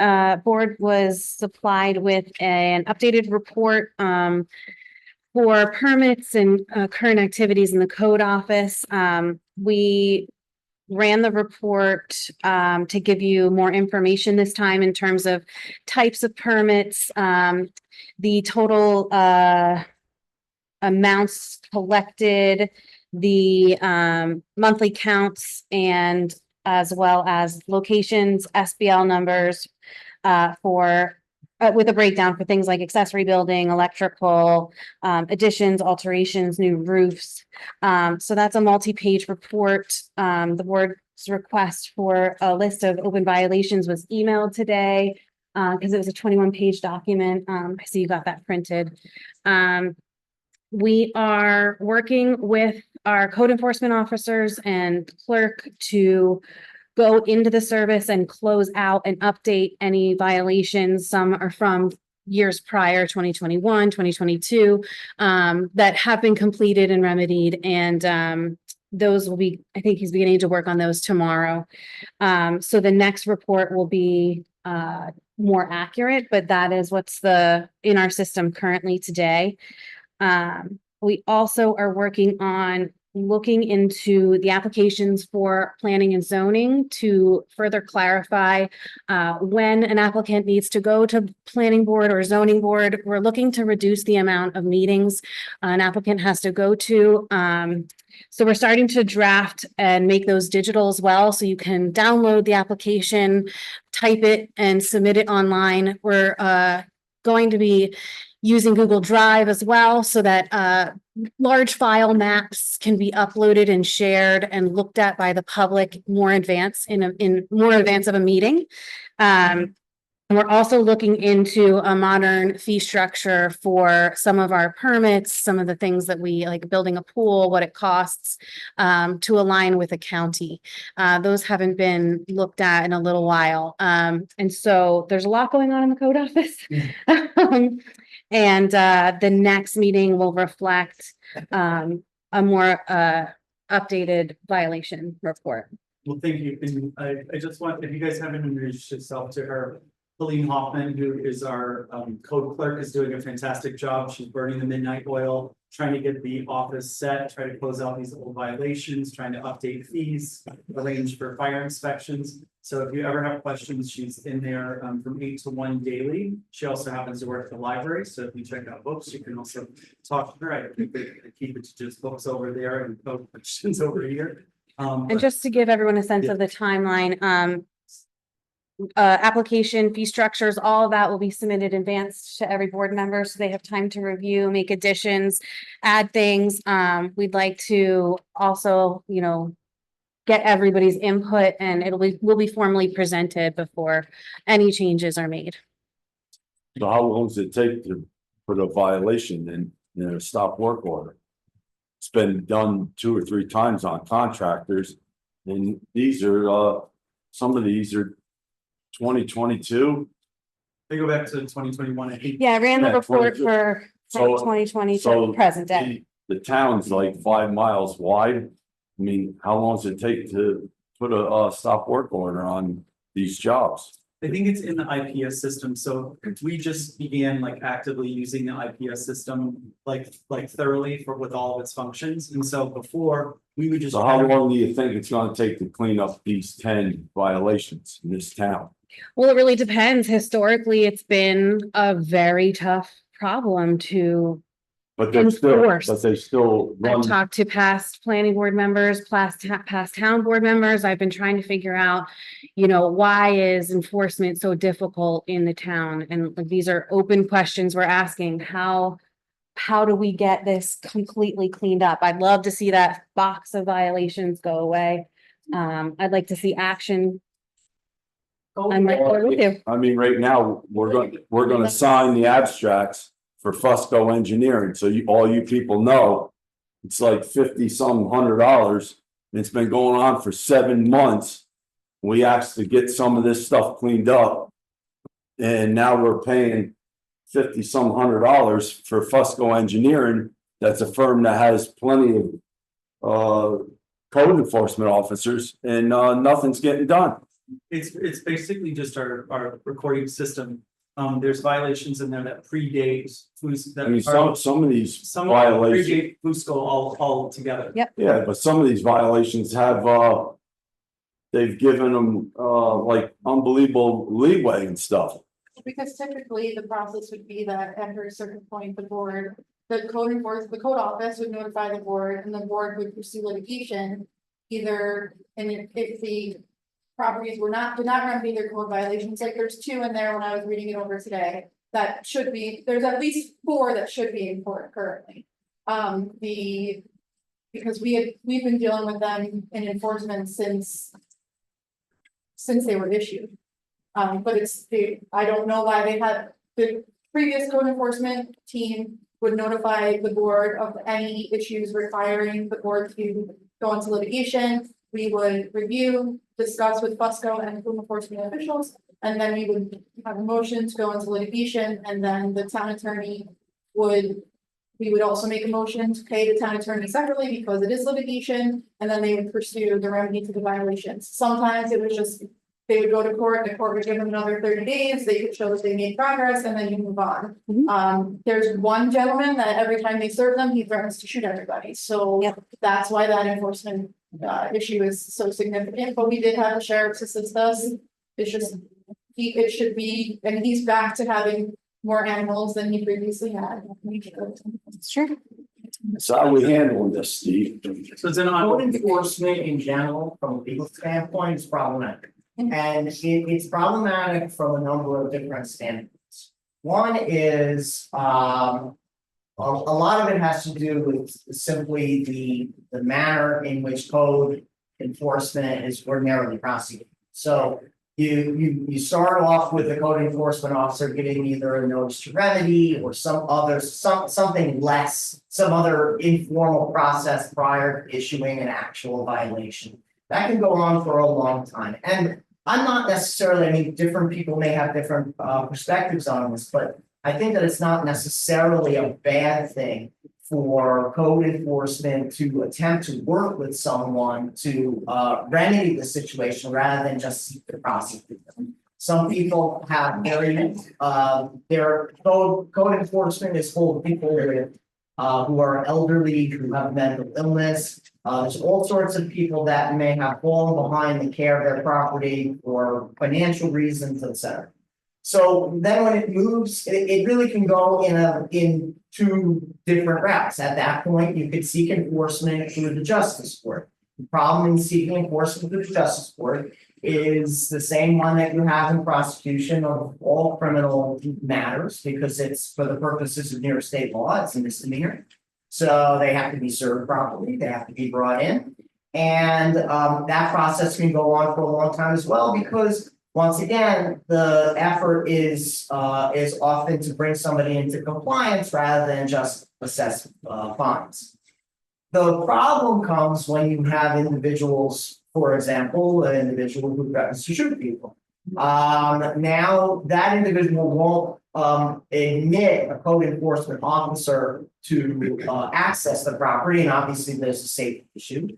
board was supplied with an updated report for permits and current activities in the code office. We ran the report to give you more information this time in terms of types of permits, the total amounts collected, the monthly counts, and as well as locations, SBL numbers, for with a breakdown for things like accessory building, electrical, additions, alterations, new roofs. So that's a multi-page report. The board's request for a list of open violations was emailed today, because it was a 21-page document. I see you got that printed. We are working with our code enforcement officers and clerk to go into the service and close out and update any violations. Some are from years prior, 2021, 2022, that have been completed and remedied. And those will be, I think he's beginning to work on those tomorrow. So the next report will be more accurate, but that is what's in our system currently today. We also are working on looking into the applications for planning and zoning to further clarify when an applicant needs to go to planning board or zoning board. We're looking to reduce the amount of meetings an applicant has to go to. So we're starting to draft and make those digital as well, so you can download the application, type it, and submit it online. We're going to be using Google Drive as well, so that large file maps can be uploaded and shared and looked at by the public more advanced in more advance of a meeting. And we're also looking into a modern fee structure for some of our permits, some of the things that we like building a pool, what it costs, to align with the county. Those haven't been looked at in a little while. And so there's a lot going on in the code office. And the next meeting will reflect a more updated violation report. Well, thank you. And I just want, if you guys haven't introduced yourself to her, Colleen Hoffman, who is our code clerk, is doing a fantastic job. She's burning the midnight oil, trying to get the office set, try to close out these old violations, trying to update fees, arrange for fire inspections. So if you ever have questions, she's in there from 8 to 1 daily. She also happens to work at the library. So if you check out books, you can also talk to her. I think they keep it to just books over there and code questions over here. And just to give everyone a sense of the timeline, application fee structures, all of that will be submitted in advance to every board member, so they have time to review, make additions, add things. We'd like to also, get everybody's input, and will be formally presented before any changes are made. So how long does it take to put a violation in a stop work order? It's been done 2 or 3 times on contractors, and these are some of these are 2022. They go back to 2021, I think. Yeah, I ran the Yeah, report 22. for So- 2020 So to present day. the town's like 5 miles wide. I mean, how long does it take to put a stop work order on these jobs? I think it's in the IPS system, so we just began like actively using the IPS system like thoroughly with all of its functions, and so before we would just. So how long do you think it's gonna take to clean up these 10 violations in this town? Well, it really depends. Historically, it's been a very tough problem to But they Enforced. still I've run. talked to past planning board members, past town board members. I've been trying to figure out, why is enforcement so difficult in the town? And like, these are open questions we're asking. How do we get this completely cleaned up? I'd love to see that box of violations go away. I'd like to see action. I'm right there with you. I mean, right now, we're gonna sign the abstracts for Fusco Engineering, so all you people know, it's like 50-some $100, and it's been going on for 7 months. We asked to get some of this stuff cleaned up, and now we're paying 50-some $100 for Fusco Engineering. That's a firm that has plenty of code enforcement officers, and nothing's getting done. It's basically just our recording system. There's violations in there that predate I mean, some of these some violations, predate Fusco all together. Yep. yeah, but some of these violations have, they've given them, like unbelievable leeway and stuff. Because typically the process would be that after a certain point, the code office would notify the board and the board would pursue litigation. Either, and if the properties did not remedy their code violations, like there's 2 in there when I was reading it over today. That should be, there's at least 4 that should be in court currently. Because we've been dealing with them in enforcement since they were issued. But I don't know why they had, the previous code enforcement team would notify the board of any issues requiring the board to go into litigation. We would review, discuss with Fusco and code enforcement officials, and then we would have a motion to go into litigation, and then the town attorney we would also make a motion to pay the town attorney separately because it is litigation, and then they would pursue the remedy to the violations. Sometimes it was just, they would go to court, the court would give them another 30 days, they could show that they made progress, and then you move on. There's one gentleman that every time they serve them, he threatens to shoot everybody, so Yep. that's why that enforcement issue is so significant, but we did have a sheriff assist us. It's just, it should be, and he's back to having more animals than he previously had. Sure. So how are we handling this, Steve? So it's an Code on, enforcement in general, from a legal standpoint, is problematic. And it's problematic from a number of different standpoints. One is, a lot of it has to do with simply the manner in which code enforcement is ordinarily prosecuted. So you start off with the code enforcement officer getting either a notice to remedy or something less, some other informal process prior to issuing an actual violation. That can go on for a long time. And I'm not necessarily, I mean, different people may have different perspectives on this, but I think that it's not necessarily a bad thing for code enforcement to attempt to work with someone to remedy the situation rather than just seek to prosecute them. Some people have their code enforcement is full of people with who are elderly, who have mental illness. There's all sorts of people that may have fallen behind the care of their property for financial reasons, etc. So then when it moves, it really can go in 2 different routes. At that point, you could seek enforcement through the justice court. The problem in seeking enforcement through the justice court is the same one that you have in prosecution of all criminal matters, because it's for the purposes of New York state law, it's a misdemeanor. So they have to be served properly, they have to be brought in. And that process can go on for a long time as well, because once again, the effort is often to bring somebody into compliance rather than just assess fines. The problem comes when you have individuals, for example, an individual who threatens to shoot people. Now that individual won't admit a code enforcement officer to access the property, and obviously there's a safety issue.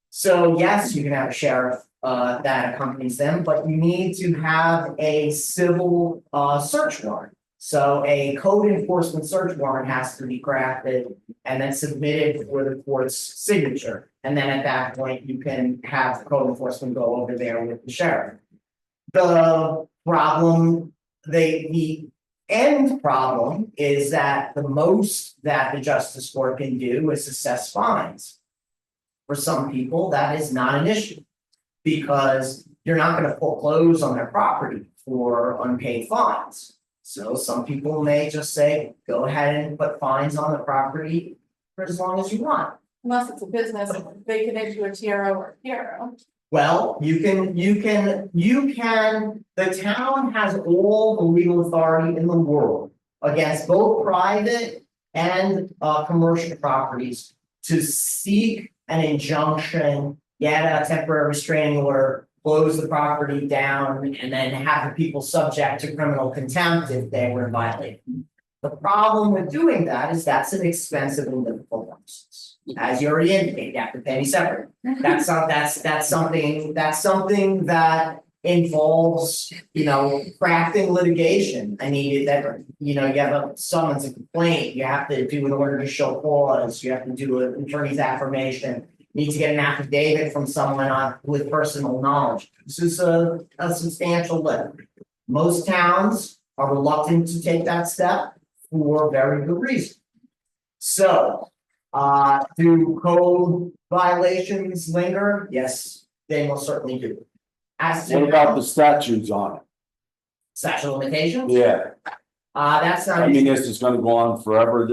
So yes, you can have a sheriff that accompanies them, but you need to have a civil search warrant. So a code enforcement search warrant has to be crafted and then submitted for the court's signature. And then at that point, you can have code enforcement go over there with the sheriff. The problem, the end problem is that the most that the justice court can do is assess fines. For some people, that is not an issue, because you're not going to foreclose on their property for unpaid fines. So some people may just say, go ahead and put fines on the property for as long as you want. Unless it's a business, they can issue a TRO or PRO. Well, the town has all the legal authority in the world against both private and commercial properties to seek an injunction, get a temporary restraining order, close the property down, and then have the people subject to criminal contempt if they were violated. The problem with doing that is that's an expensive and difficult process. As you already indicated, you have to pay me separate. That's something that involves, crafting litigation. I mean, that, you have a summons a complaint, you have to do an order to show cause, you have to do an attorney's affirmation. You need to get an affidavit from someone with personal knowledge. This is a substantial lift. Most towns are reluctant to take that step for very good reason. So, do code violations linger? Yes, they most certainly do. As What to about the statutes on it? statute of limitations, Yeah, that's not. I mean, this is gonna go on forever.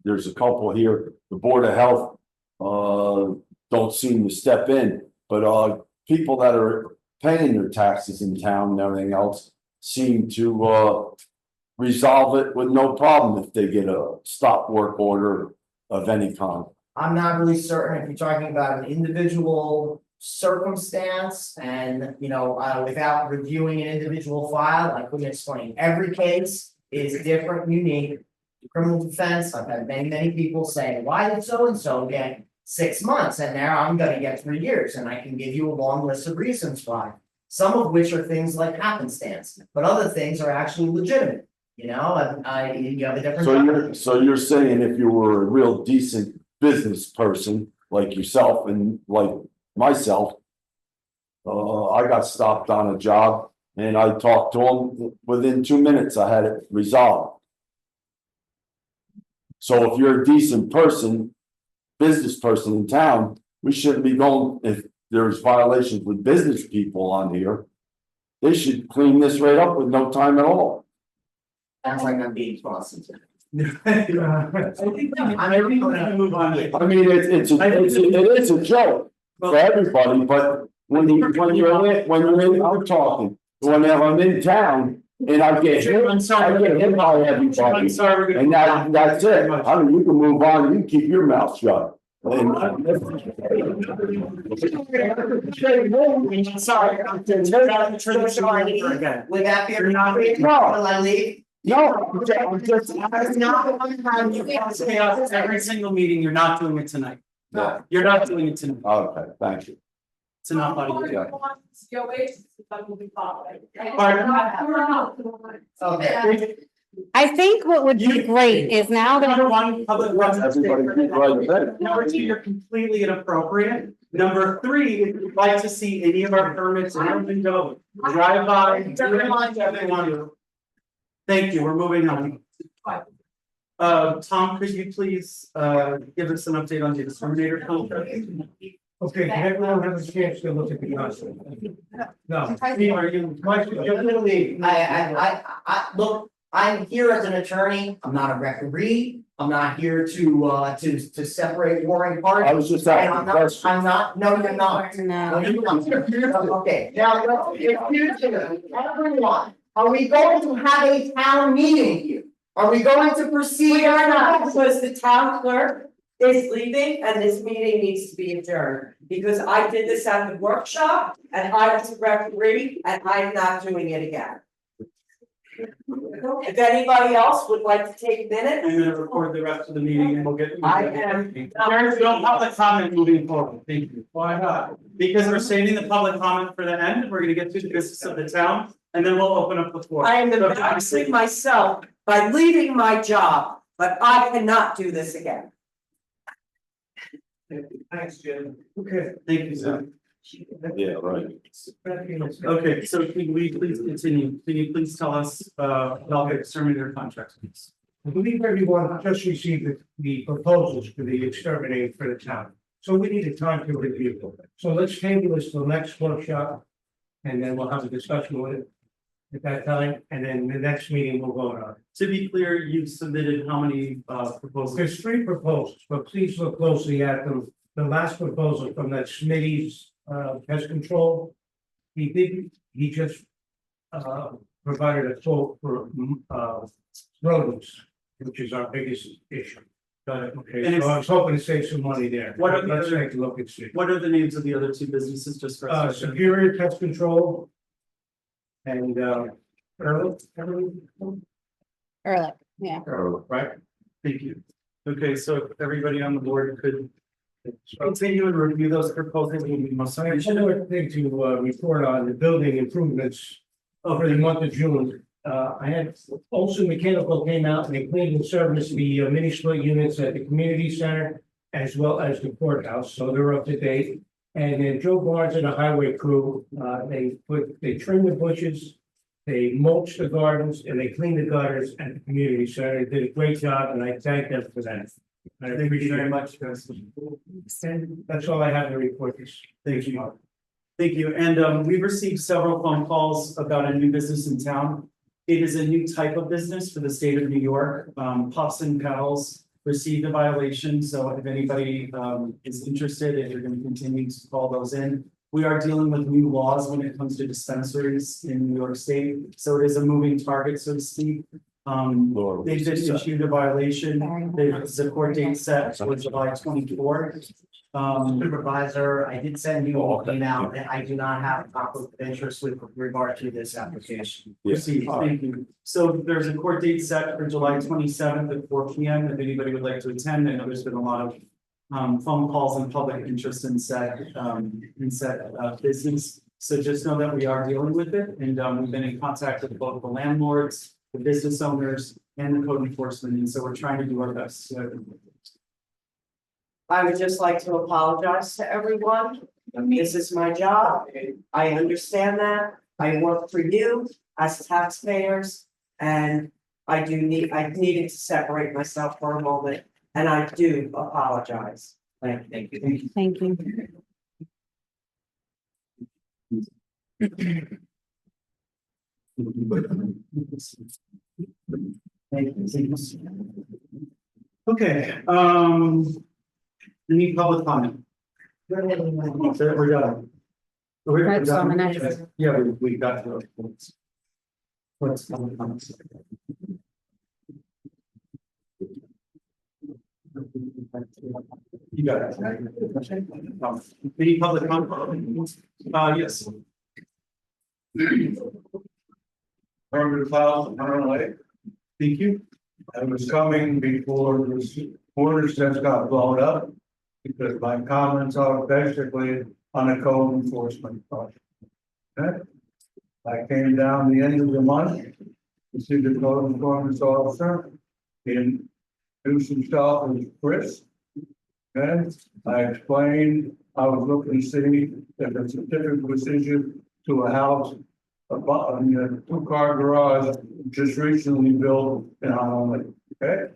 There's a couple here, the Board of Health. Don't seem to step in, but people that are paying their taxes in town and everything else. Seem to resolve it with no problem if they get a stop work order of any kind. I'm not really certain if you're talking about an individual circumstance and, without reviewing an individual file, I couldn't explain. Every case is different, unique. Criminal defense, I've had many people say, why did so and so get 6 months and now I'm gonna get 3 years, and I can give you a long list of reasons why. Some of which are things like happenstance, but other things are actually legitimate, and you have a different. So you're saying if you were a real decent business person like yourself and like myself. I got stopped on a job and I talked to him, within 2 minutes I had it resolved. So if you're a decent person, business person in town, we shouldn't be going, if there's violations with business people on here. They should clean this right up with no time at all. Sounds like I'm being responsible. I think I'm gonna move on. I mean, it is a joke for everybody, but when you're in, I'm talking, when I'm in town and I get hit by everybody. I'm sorry. And that's it. I mean, you can move on, you can keep your mouth shut. And- Sorry. Would that be? You're not- Will I leave? No, I'm just. It's not one time you can say, Every single meeting, you're not doing it tonight. Yeah. You're not doing it tonight. Okay, thank you. It's enough. Buddy. Yeah. Okay. I think what would be great is now Number that, one, public records. Everybody keep right there. Number two, you're completely inappropriate. Number three, if you'd like to see any of our permits in our window, drive by, do everyone. Thank you, we're moving on. Tom, could you please give us an update on the exterminator contract? Okay, can everyone have a chance to look at the contract? No. Steve, are you? Look, I'm here as an attorney, I'm not a referee, I'm not here to separate warring parties. I was just And asking I'm a not, question. I'm not, no, you're not. no, Okay, now, everyone, are we going to have a town meeting here? Are we going to proceed or not? Because the town clerk is leaving and this meeting needs to be adjourned. Because I did this at the workshop and I was a referee and I'm not doing it again. If anybody else would like to take a minute, I'm gonna record the rest of the meeting and we'll get. I am. There's no public comment moving forward, thank you. Why not? Because we're saving the public comment for the end, we're gonna get to the business of the town, and then we'll open up the floor. I am embarrassing myself by leaving my job, but I cannot do this again. Thanks, Jim. Okay. Thank you, sir. Yeah, right. Okay, so can we please continue? Can you please tell us about the exterminator contracts, please? I believe everyone just received the proposals for the exterminator for the town. So we need a time to review them. So let's table this till next workshop. And then we'll have a discussion with it at that time, and then the next meeting we'll vote on it. To be clear, you submitted how many proposals? There's 3 proposals, but please look closely at them. The last proposal from that Smitty's pest control. He just provided a quote for rodents, which is our biggest issue. Okay, And so I was hoping to save some money there. What are the Let's other- take a look and see. What are the names of the other two businesses, just for us? to- Superior Pest Control. And Earl, Ehrlich, yeah. right? Thank you. Okay, so if everybody on the board could continue and review those proposals, we must. I have one more thing to report on the building improvements over the month of June. I had Olson Mechanical came out and they cleaned and serviced the mini split units at the community center as well as the courthouse, so they're up to date. And then Joe Barnes and the highway crew, they trimmed the bushes, they mulched the gardens, and they cleaned the gutters at the community center. They did a great job, and I thank them for that. I Thank you appreciate very it. much, guys. And that's all I have to report this. Thank you. Thank you. And we've received several phone calls about a new business in town. It is a new type of business for the state of New York. Puffs and Petals received a violation, so if anybody is interested, if you're gonna continue to call those in. We are dealing with new laws when it comes to dispensaries in New York State, so it is a moving target, so to speak. Laura, They just issued a violation. There's a court date set for July 24th. Supervisor, I did send you Oh, an okay. email, and I do not have a conflict of interest with regard to this application. Yeah. Proceed, thank you. So there's a court date set for July 27th at 4 p.m. If anybody would like to attend, I know there's been a lot of phone calls and public interest in said business. So just know that we are dealing with it, and we've been in contact with both the landlords, the business owners, and the code enforcement, and so we're trying to do our best. So I would just like to apologize to everyone. This is my job. I understand that. I work for you as taxpayers. And I needed to separate myself for a moment, and I do apologize. Thank you. Thank you. okay, any public comment? We're done. That's on the next. Yeah, we got to. What's public comment? You got it. Any public comment? Yes. Herbert Cloud, Hunter Lake. Thank you. I was coming before this water just got blown up. Because my comments are basically on a code enforcement project. Okay? I came down the end of the month to see the code enforcement officer. He introduced himself as Chris. Okay, I explained, I was looking to see if the certificate was issued to a house. A 2-car garage just recently built in Honolulu, okay?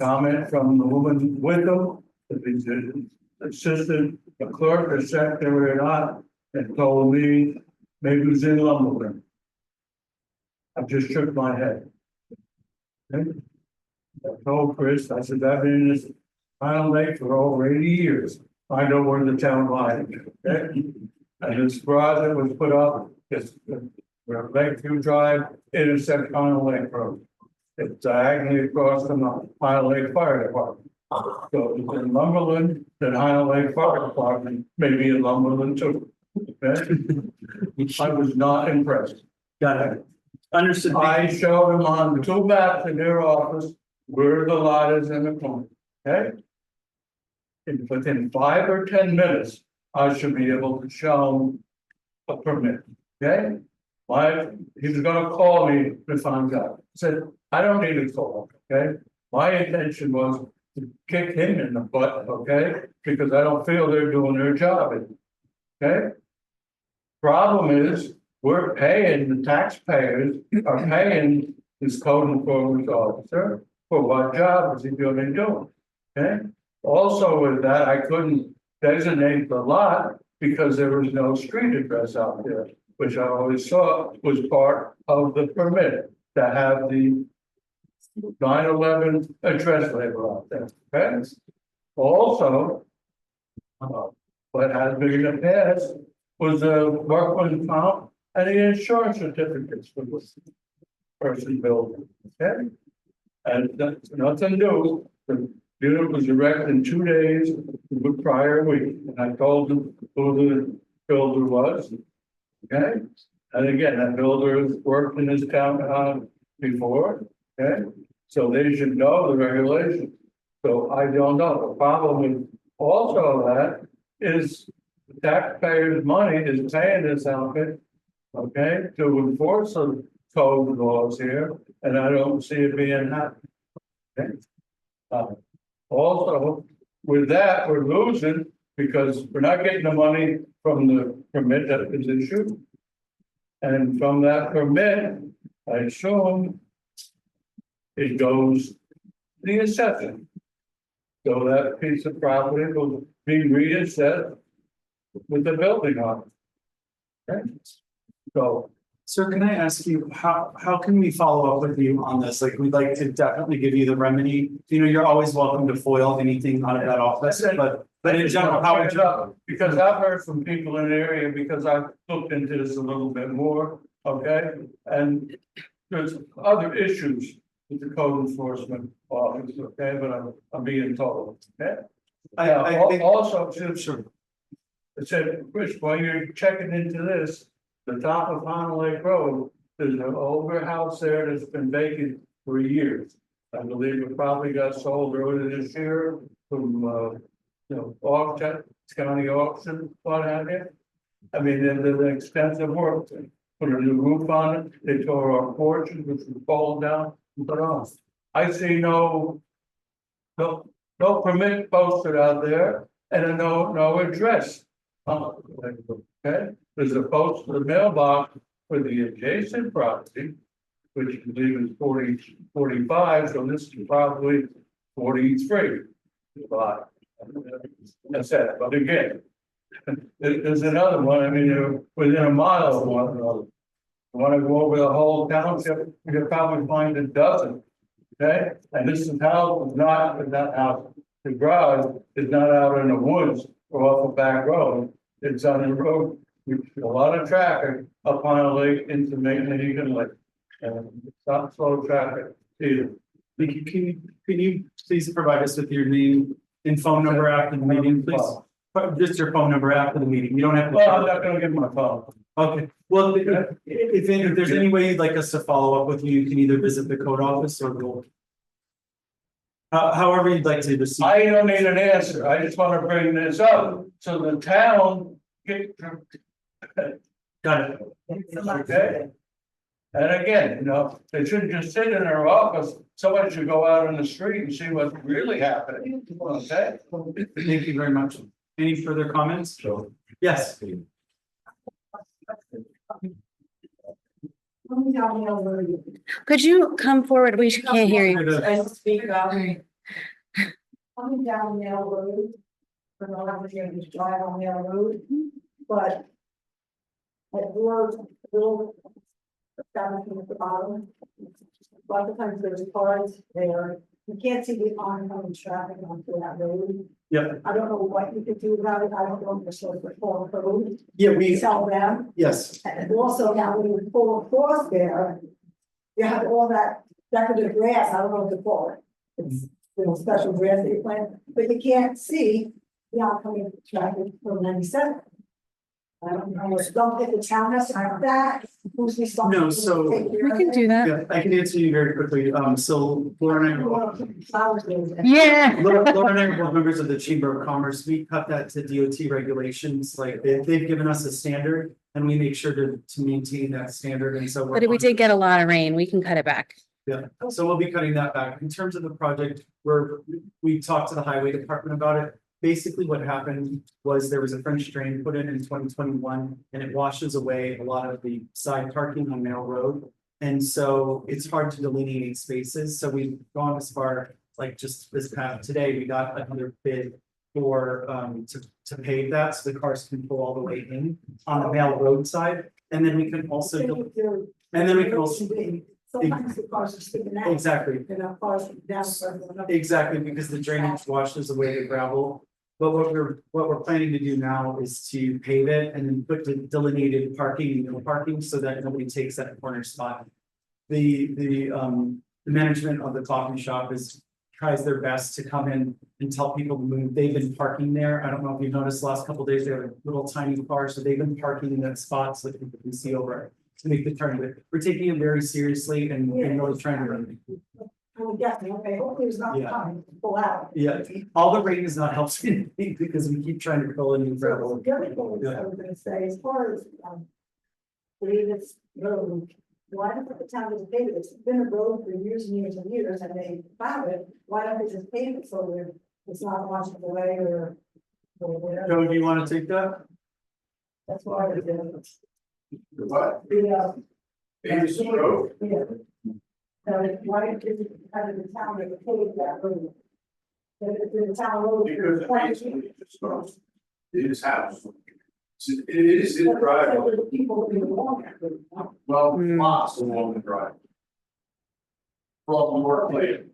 Comment from the woman with them, if he's an assistant, a clerk, or secretary or not, and told me maybe it was in Lumberton. I just shook my head. Okay? I told Chris, I said, I've been in this Island Lake for over 80 years. I know where the town line is, okay? And this garage that was put up is where Lakeview Drive intersects Island Lake Road. It's diagonally across from the Island Lake Fire Department. So if it's in Lumberland, then Island Lake Fire Department may be in Lumberland too. Okay? I was not impressed. Got it. Understood. I showed them on 2 maps in their office where the lot is in the corner, okay? And within 5 or 10 minutes, I should be able to show a permit, okay? He was gonna call me to find out. I said, I don't need a call, okay? My intention was to kick him in the butt, okay? Because I don't feel they're doing their job, okay? Problem is, we're paying, the taxpayers are paying this code enforcement officer for what job is he doing, okay? Also with that, I couldn't designate the lot because there was no street address out there, which I always saw was part of the permit to have the 9/11 address label out there, okay? Also, what has been in the past was a workman's comp and the insurance certificates for this person building, okay? And that's nothing new. The unit was erected in 2 days the prior week, and I told them who the builder was. Okay, and again, that builder has worked in this town before, okay? So they should know the regulations. So I don't know. The problem with also that is the taxpayers' money is paying this outfit, okay, to enforce the code laws here, and I don't see it being happened. Okay. Also, with that, we're losing because we're not getting the money from the permit that is issued. And from that permit, I assume it goes the assessment. So that piece of property will be reassessed with the building on it. Okay? So, Sir, can I ask you, how can we follow up with you on this? Like, we'd like to definitely give you the remedy. You know, you're always welcome to foil anything out of that office, but in general, how would you? because I've heard from people in the area, because I've looked into this a little bit more, okay? And there's other issues with the code enforcement office, okay, but I'm being told, okay? I think. Also, Sure. it said, Chris, while you're checking into this, the top of Pond Lake Road, there's an older house there that's been vacant for years. I believe it probably got sold earlier this year from, auction, county auction, what have you. I mean, there's an extensive work, put a new roof on it, they tore our porches, which was falling down, and put on. I see no permit posted out there, and no address. Okay, there's a post for the mailbox for the adjacent property, which I believe is 45, so this is probably 43. But that's it, but again, there's another one, I mean, they're within a mile of one another. You want to go over the whole township, you can probably find a dozen. Okay, and this is how, not out, the garage is not out in the woods or off a back road. It's on the road, with a lot of traffic up on a lake into Macon Lake. And it's not slow traffic either. Thank you. Can you please provide us with your name and phone number after the meeting, please? Just your phone number after the meeting. You don't have to. Well, I'm not gonna give my phone. Okay, well, if there's any way you'd like us to follow up with you, you can either visit the code office or go. However you'd like to proceed. I don't need an answer, I just wanna bring this up, so the town get. Got it. Okay? And again, they shouldn't just sit in their office, somebody should go out in the street and see what's really happening, okay? Thank you very much. Any further comments? Yes. Coming down the other way. Could you come forward? We can't hear you. And speak up. Coming down Nail Road. From the left hand, just drive on Nail Road, but. At the little. Establishment at the bottom. A lot of times there's cars there, you can't see the oncoming traffic onto that road. Yep. I don't know what you could do about it, I don't know if there's sort of a full code, Yeah, we sell them, yes. and also now when you pull across there. You have all that decorative grass, I don't know what to call it, it's, special grass that you plant, but you can't see the oncoming traffic from 97. I don't know, don't get the town has to have that, who's responsible? No, so- We can do that. Yeah, I can answer you very quickly. So Laura and I are Yeah. Laura and I are both members of the Chamber of Commerce. We cut that to DOT regulations, like they've given us a standard and we make sure to maintain that standard. And so. But we did get a lot of rain. We can cut it back. Yeah, so we'll be cutting that back. In terms of the project, we talked to the highway department about it. Basically, what happened was there was a French drain put in 2021 and it washes away a lot of the side parking on Merrill Road. And so it's hard to delineate spaces. So we've gone as far, like just this past today, we got another bid for to pave that so the cars can pull all the way in on the Merrill Road side. And then we can also, Sometimes the cars are sticking out. exactly. You know, cars down. Exactly, because the drainage washes away the gravel. But what we're planning to do now is to pave it and then put the delineated parking, no parking, so that nobody takes that corner spot. The management of the coffee shop tries their best to come in and tell people to move. They've been parking there. I don't know if you've noticed the last couple of days, they have a little tiny car, so they've been parking in that spot so that people can see over it to make the turn. We're taking it very seriously and really trying to run. I'm guessing, okay, hopefully it's not Yeah. time to pull out. Yeah, all the rain is not helping because we keep trying to pull in new gravel. The other thing I was gonna say, as far as, David's road, why don't the town just pave it? It's been a road for years and years and years, and they found it, why don't they just pave it so that it's not washing away or whatever? Joe, do you want to take that? That's why I was doing. What? The, It's the road. yeah. So why did the town make a pave that road? The town road. Because it's his house. It is in the driveway, People who walk. well, Hmm. lots along the drive. From your plan.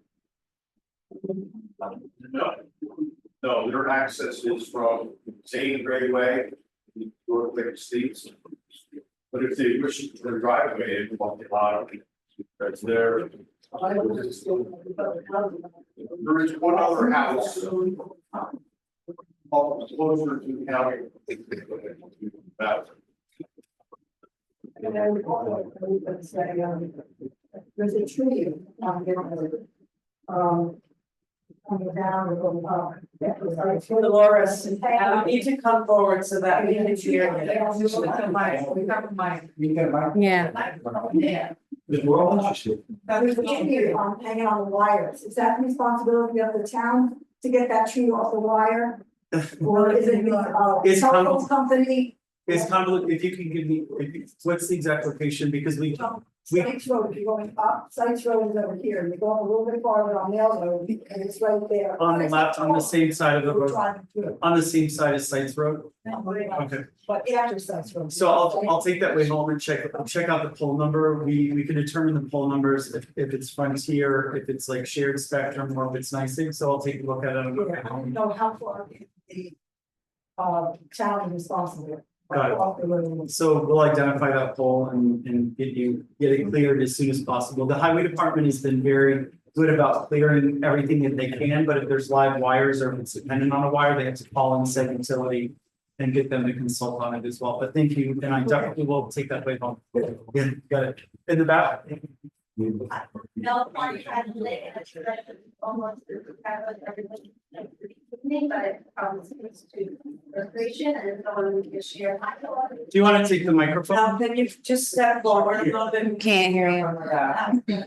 No, their access is from Zane Gray Way, or Lake States. But if they wish to their driveway, they walk the bottom, that's there. There is one other house. Closer to county. About And I would say, there's a tree on there. Coming down and going up. Dolores, you need to come forward so that we can hear you. Yeah. We're all interested. There's a tree hanging on the wires. Is that the responsibility of the town to get that tree off the wire? Or is it It's telephone company? It's convoluted, if you can give me, what's the exact location, because we, Sites Road, you're going up, Sites Road is over here, you go up a little bit farther on Nail Road, and it's right there. on the left, on the same side of the We're road, driving through. on the same side as Sites Road. Okay, But after Sites Road. so I'll take that way home and check out the poll number. We can determine the poll numbers if it's Frontier, if it's like shared spectrum, or if it's NYSEG, so I'll take a look at it. Yeah, I don't know how far the town is responsible. Got it. Off the road. So we'll identify that poll and get it cleared as soon as possible. The highway department has been very good about clearing everything that they can, but if there's live wires or if it's dependent on a wire, they have to call in said utility and get them to consult on it as well. But thank you, and I definitely will take that way home. Yeah, got it. In the back. No, I had lit, almost everybody. But to recreation and someone to share. Do you want to take the microphone? Now, can you just step forward a little bit? Can't hear you.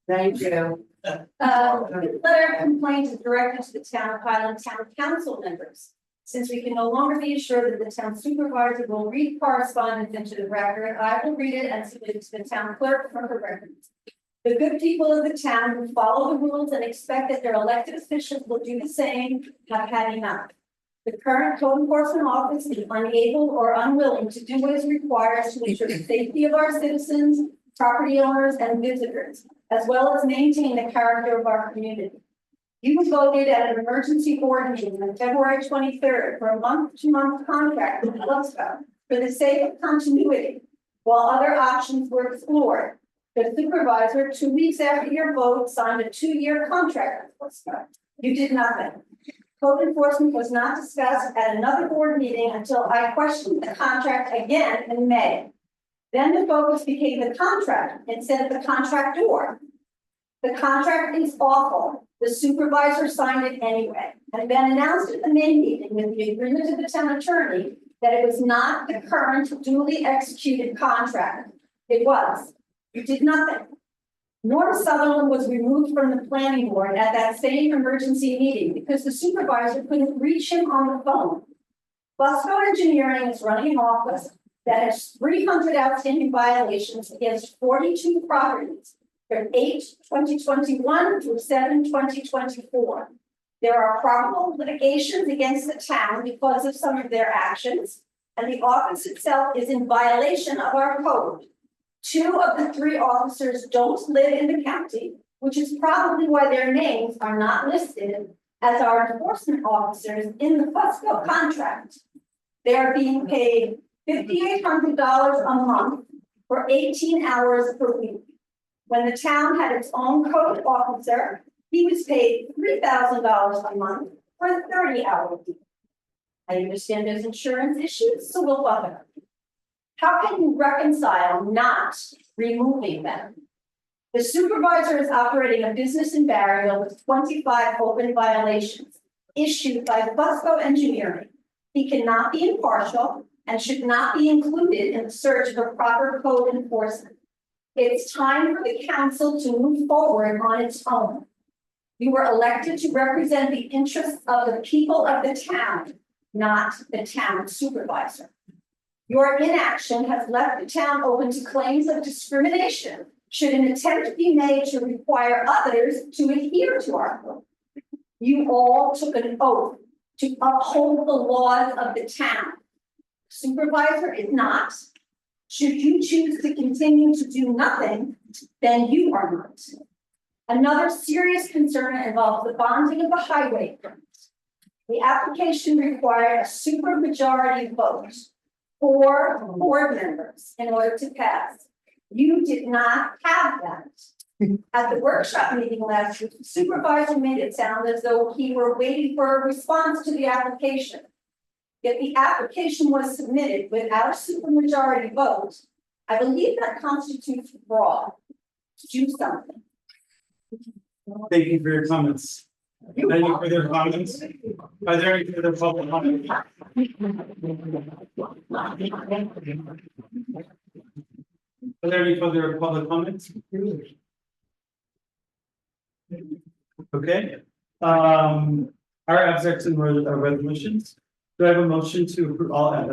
Thank you. Letter of complaint is directed to the town of Highland Town Council members. Since we can no longer be assured that the town supervisor will read correspondence into the record, I will read it and submit it to the town clerk for her records. The good people of the town who follow the rules and expect that their elected officials will do the same have had enough. The current code enforcement office is unable or unwilling to do what is required to ensure the safety of our citizens, property owners, and visitors, as well as maintain the character of our community. You voted at an emergency board meeting on February 23rd for a month-to-month contract with Flusco for the sake of continuity, while other options were explored. The supervisor, 2 weeks after your vote, signed a 2-year contract with Flusco. You did nothing. Code enforcement was not discussed at another board meeting until I questioned the contract again in May. Then the focus became the contract instead of the contractor. The contract is awful. The supervisor signed it anyway, and then announced at the May meeting with the agreement of the town attorney that it was not the current duly executed contract. It was. You did nothing. Norm Sutherland was removed from the planning board at that same emergency meeting because the supervisor couldn't reach him on the phone. Flusco Engineering is running an office that has 300 outstanding violations against 42 properties from 8/2021 through 7/2024. There are probable litigations against the town because of some of their actions, and the office itself is in violation of our code. 2 of the 3 officers don't live in the county, which is probably why their names are not listed as our enforcement officers in the Fusco contract. They are being paid $5,800 a month for 18 hours per week. When the town had its own code officer, he was paid $3,000 a month for a 30-hour week. I understand there's insurance issues, so we'll bump it up. How can you reconcile not removing them? The supervisor is operating a business in Barryville with 25 open violations issued by Fusco Engineering. He cannot be impartial and should not be included in the search for proper code enforcement. It's time for the council to move forward on its own. You were elected to represent the interests of the people of the town, not the town supervisor. Your inaction has left the town open to claims of discrimination should an attempt be made to require others to adhere to our code. You all took an oath to uphold the laws of the town. Supervisor is not. Should you choose to continue to do nothing, then you are not. Another serious concern involves the bonding of the highway permit. The application required a supermajority vote for board members in order to pass. You did not have that. At the workshop meeting last week, the supervisor made it sound as though he were waiting for a response to the application. Yet the application was submitted without a supermajority vote. I believe that constitutes fraud. Do something. Thank you for your comments. Any further comments? Are there any further public comments? Are there any further public comments? Okay, our abstracts and resolutions. Do I have a motion to approve all? Do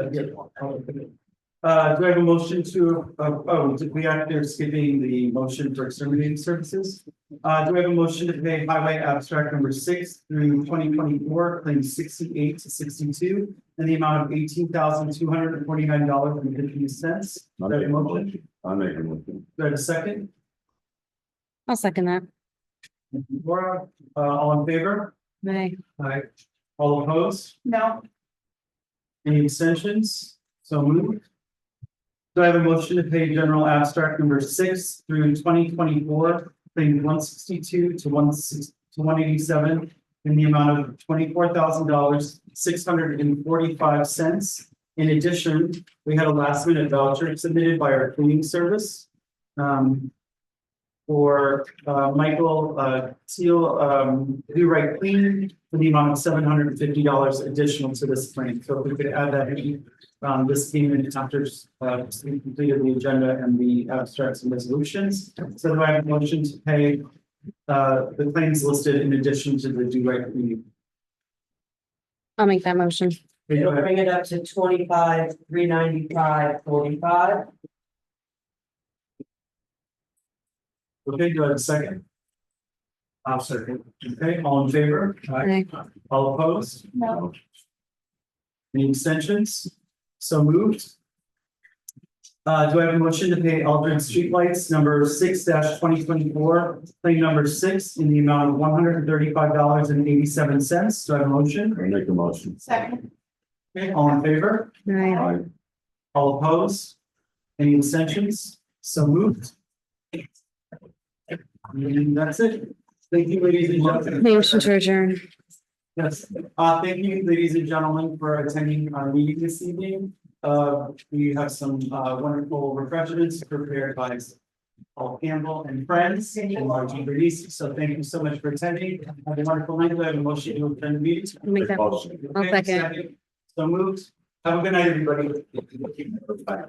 I have a motion to, we are there skipping the motion for exterminating services? Do I have a motion to pay highway abstract number 6 through 2024, claims 68 to 62, in the amount of $18,249.50? Do I have a motion? I make a motion. Do I have a second? I'll second that. Laura, all in favor? Aye. Aye. All opposed? No. Any abstentions? So moved. Do I have a motion to pay general abstract number 6 through 2024, claim 162 to 187 in the amount of $24,000, 645 cents. In addition, we had a last minute voucher submitted by our cleaning service. For Michael Teal, Do Right Clean for the amount of $750 additional to this claim. So if we could add that in, this came in after we completed the agenda and the abstracts and resolutions. So do I have a motion to pay the claims listed in addition to the Do Right Clean? I'll make that motion. It'll bring it up to 25,395.45. Okay, do I have a second? I'll second. Okay, all in favor? Aye. All opposed? No. Any extensions? So moved. Do I have a motion to pay Aldred Streetlights number 6-2024, claim number 6 in the amount of $135.87? Do I have a motion? I make a motion. Second. Okay, all in favor? Aye. Aye. All opposed? Any extensions? So moved. And that's it. Thank you, ladies and gentlemen. Motion to adjourn. Yes, thank you, ladies and gentlemen, for attending our meeting this evening. We have some wonderful refreshments prepared by Paul Campbell and friends and Margie Bernice. So thank you so much for attending. Have a wonderful night. Do I have a motion to attend the meeting? I'll make that. I'll Okay, second. So moved. Have a good night, everybody. I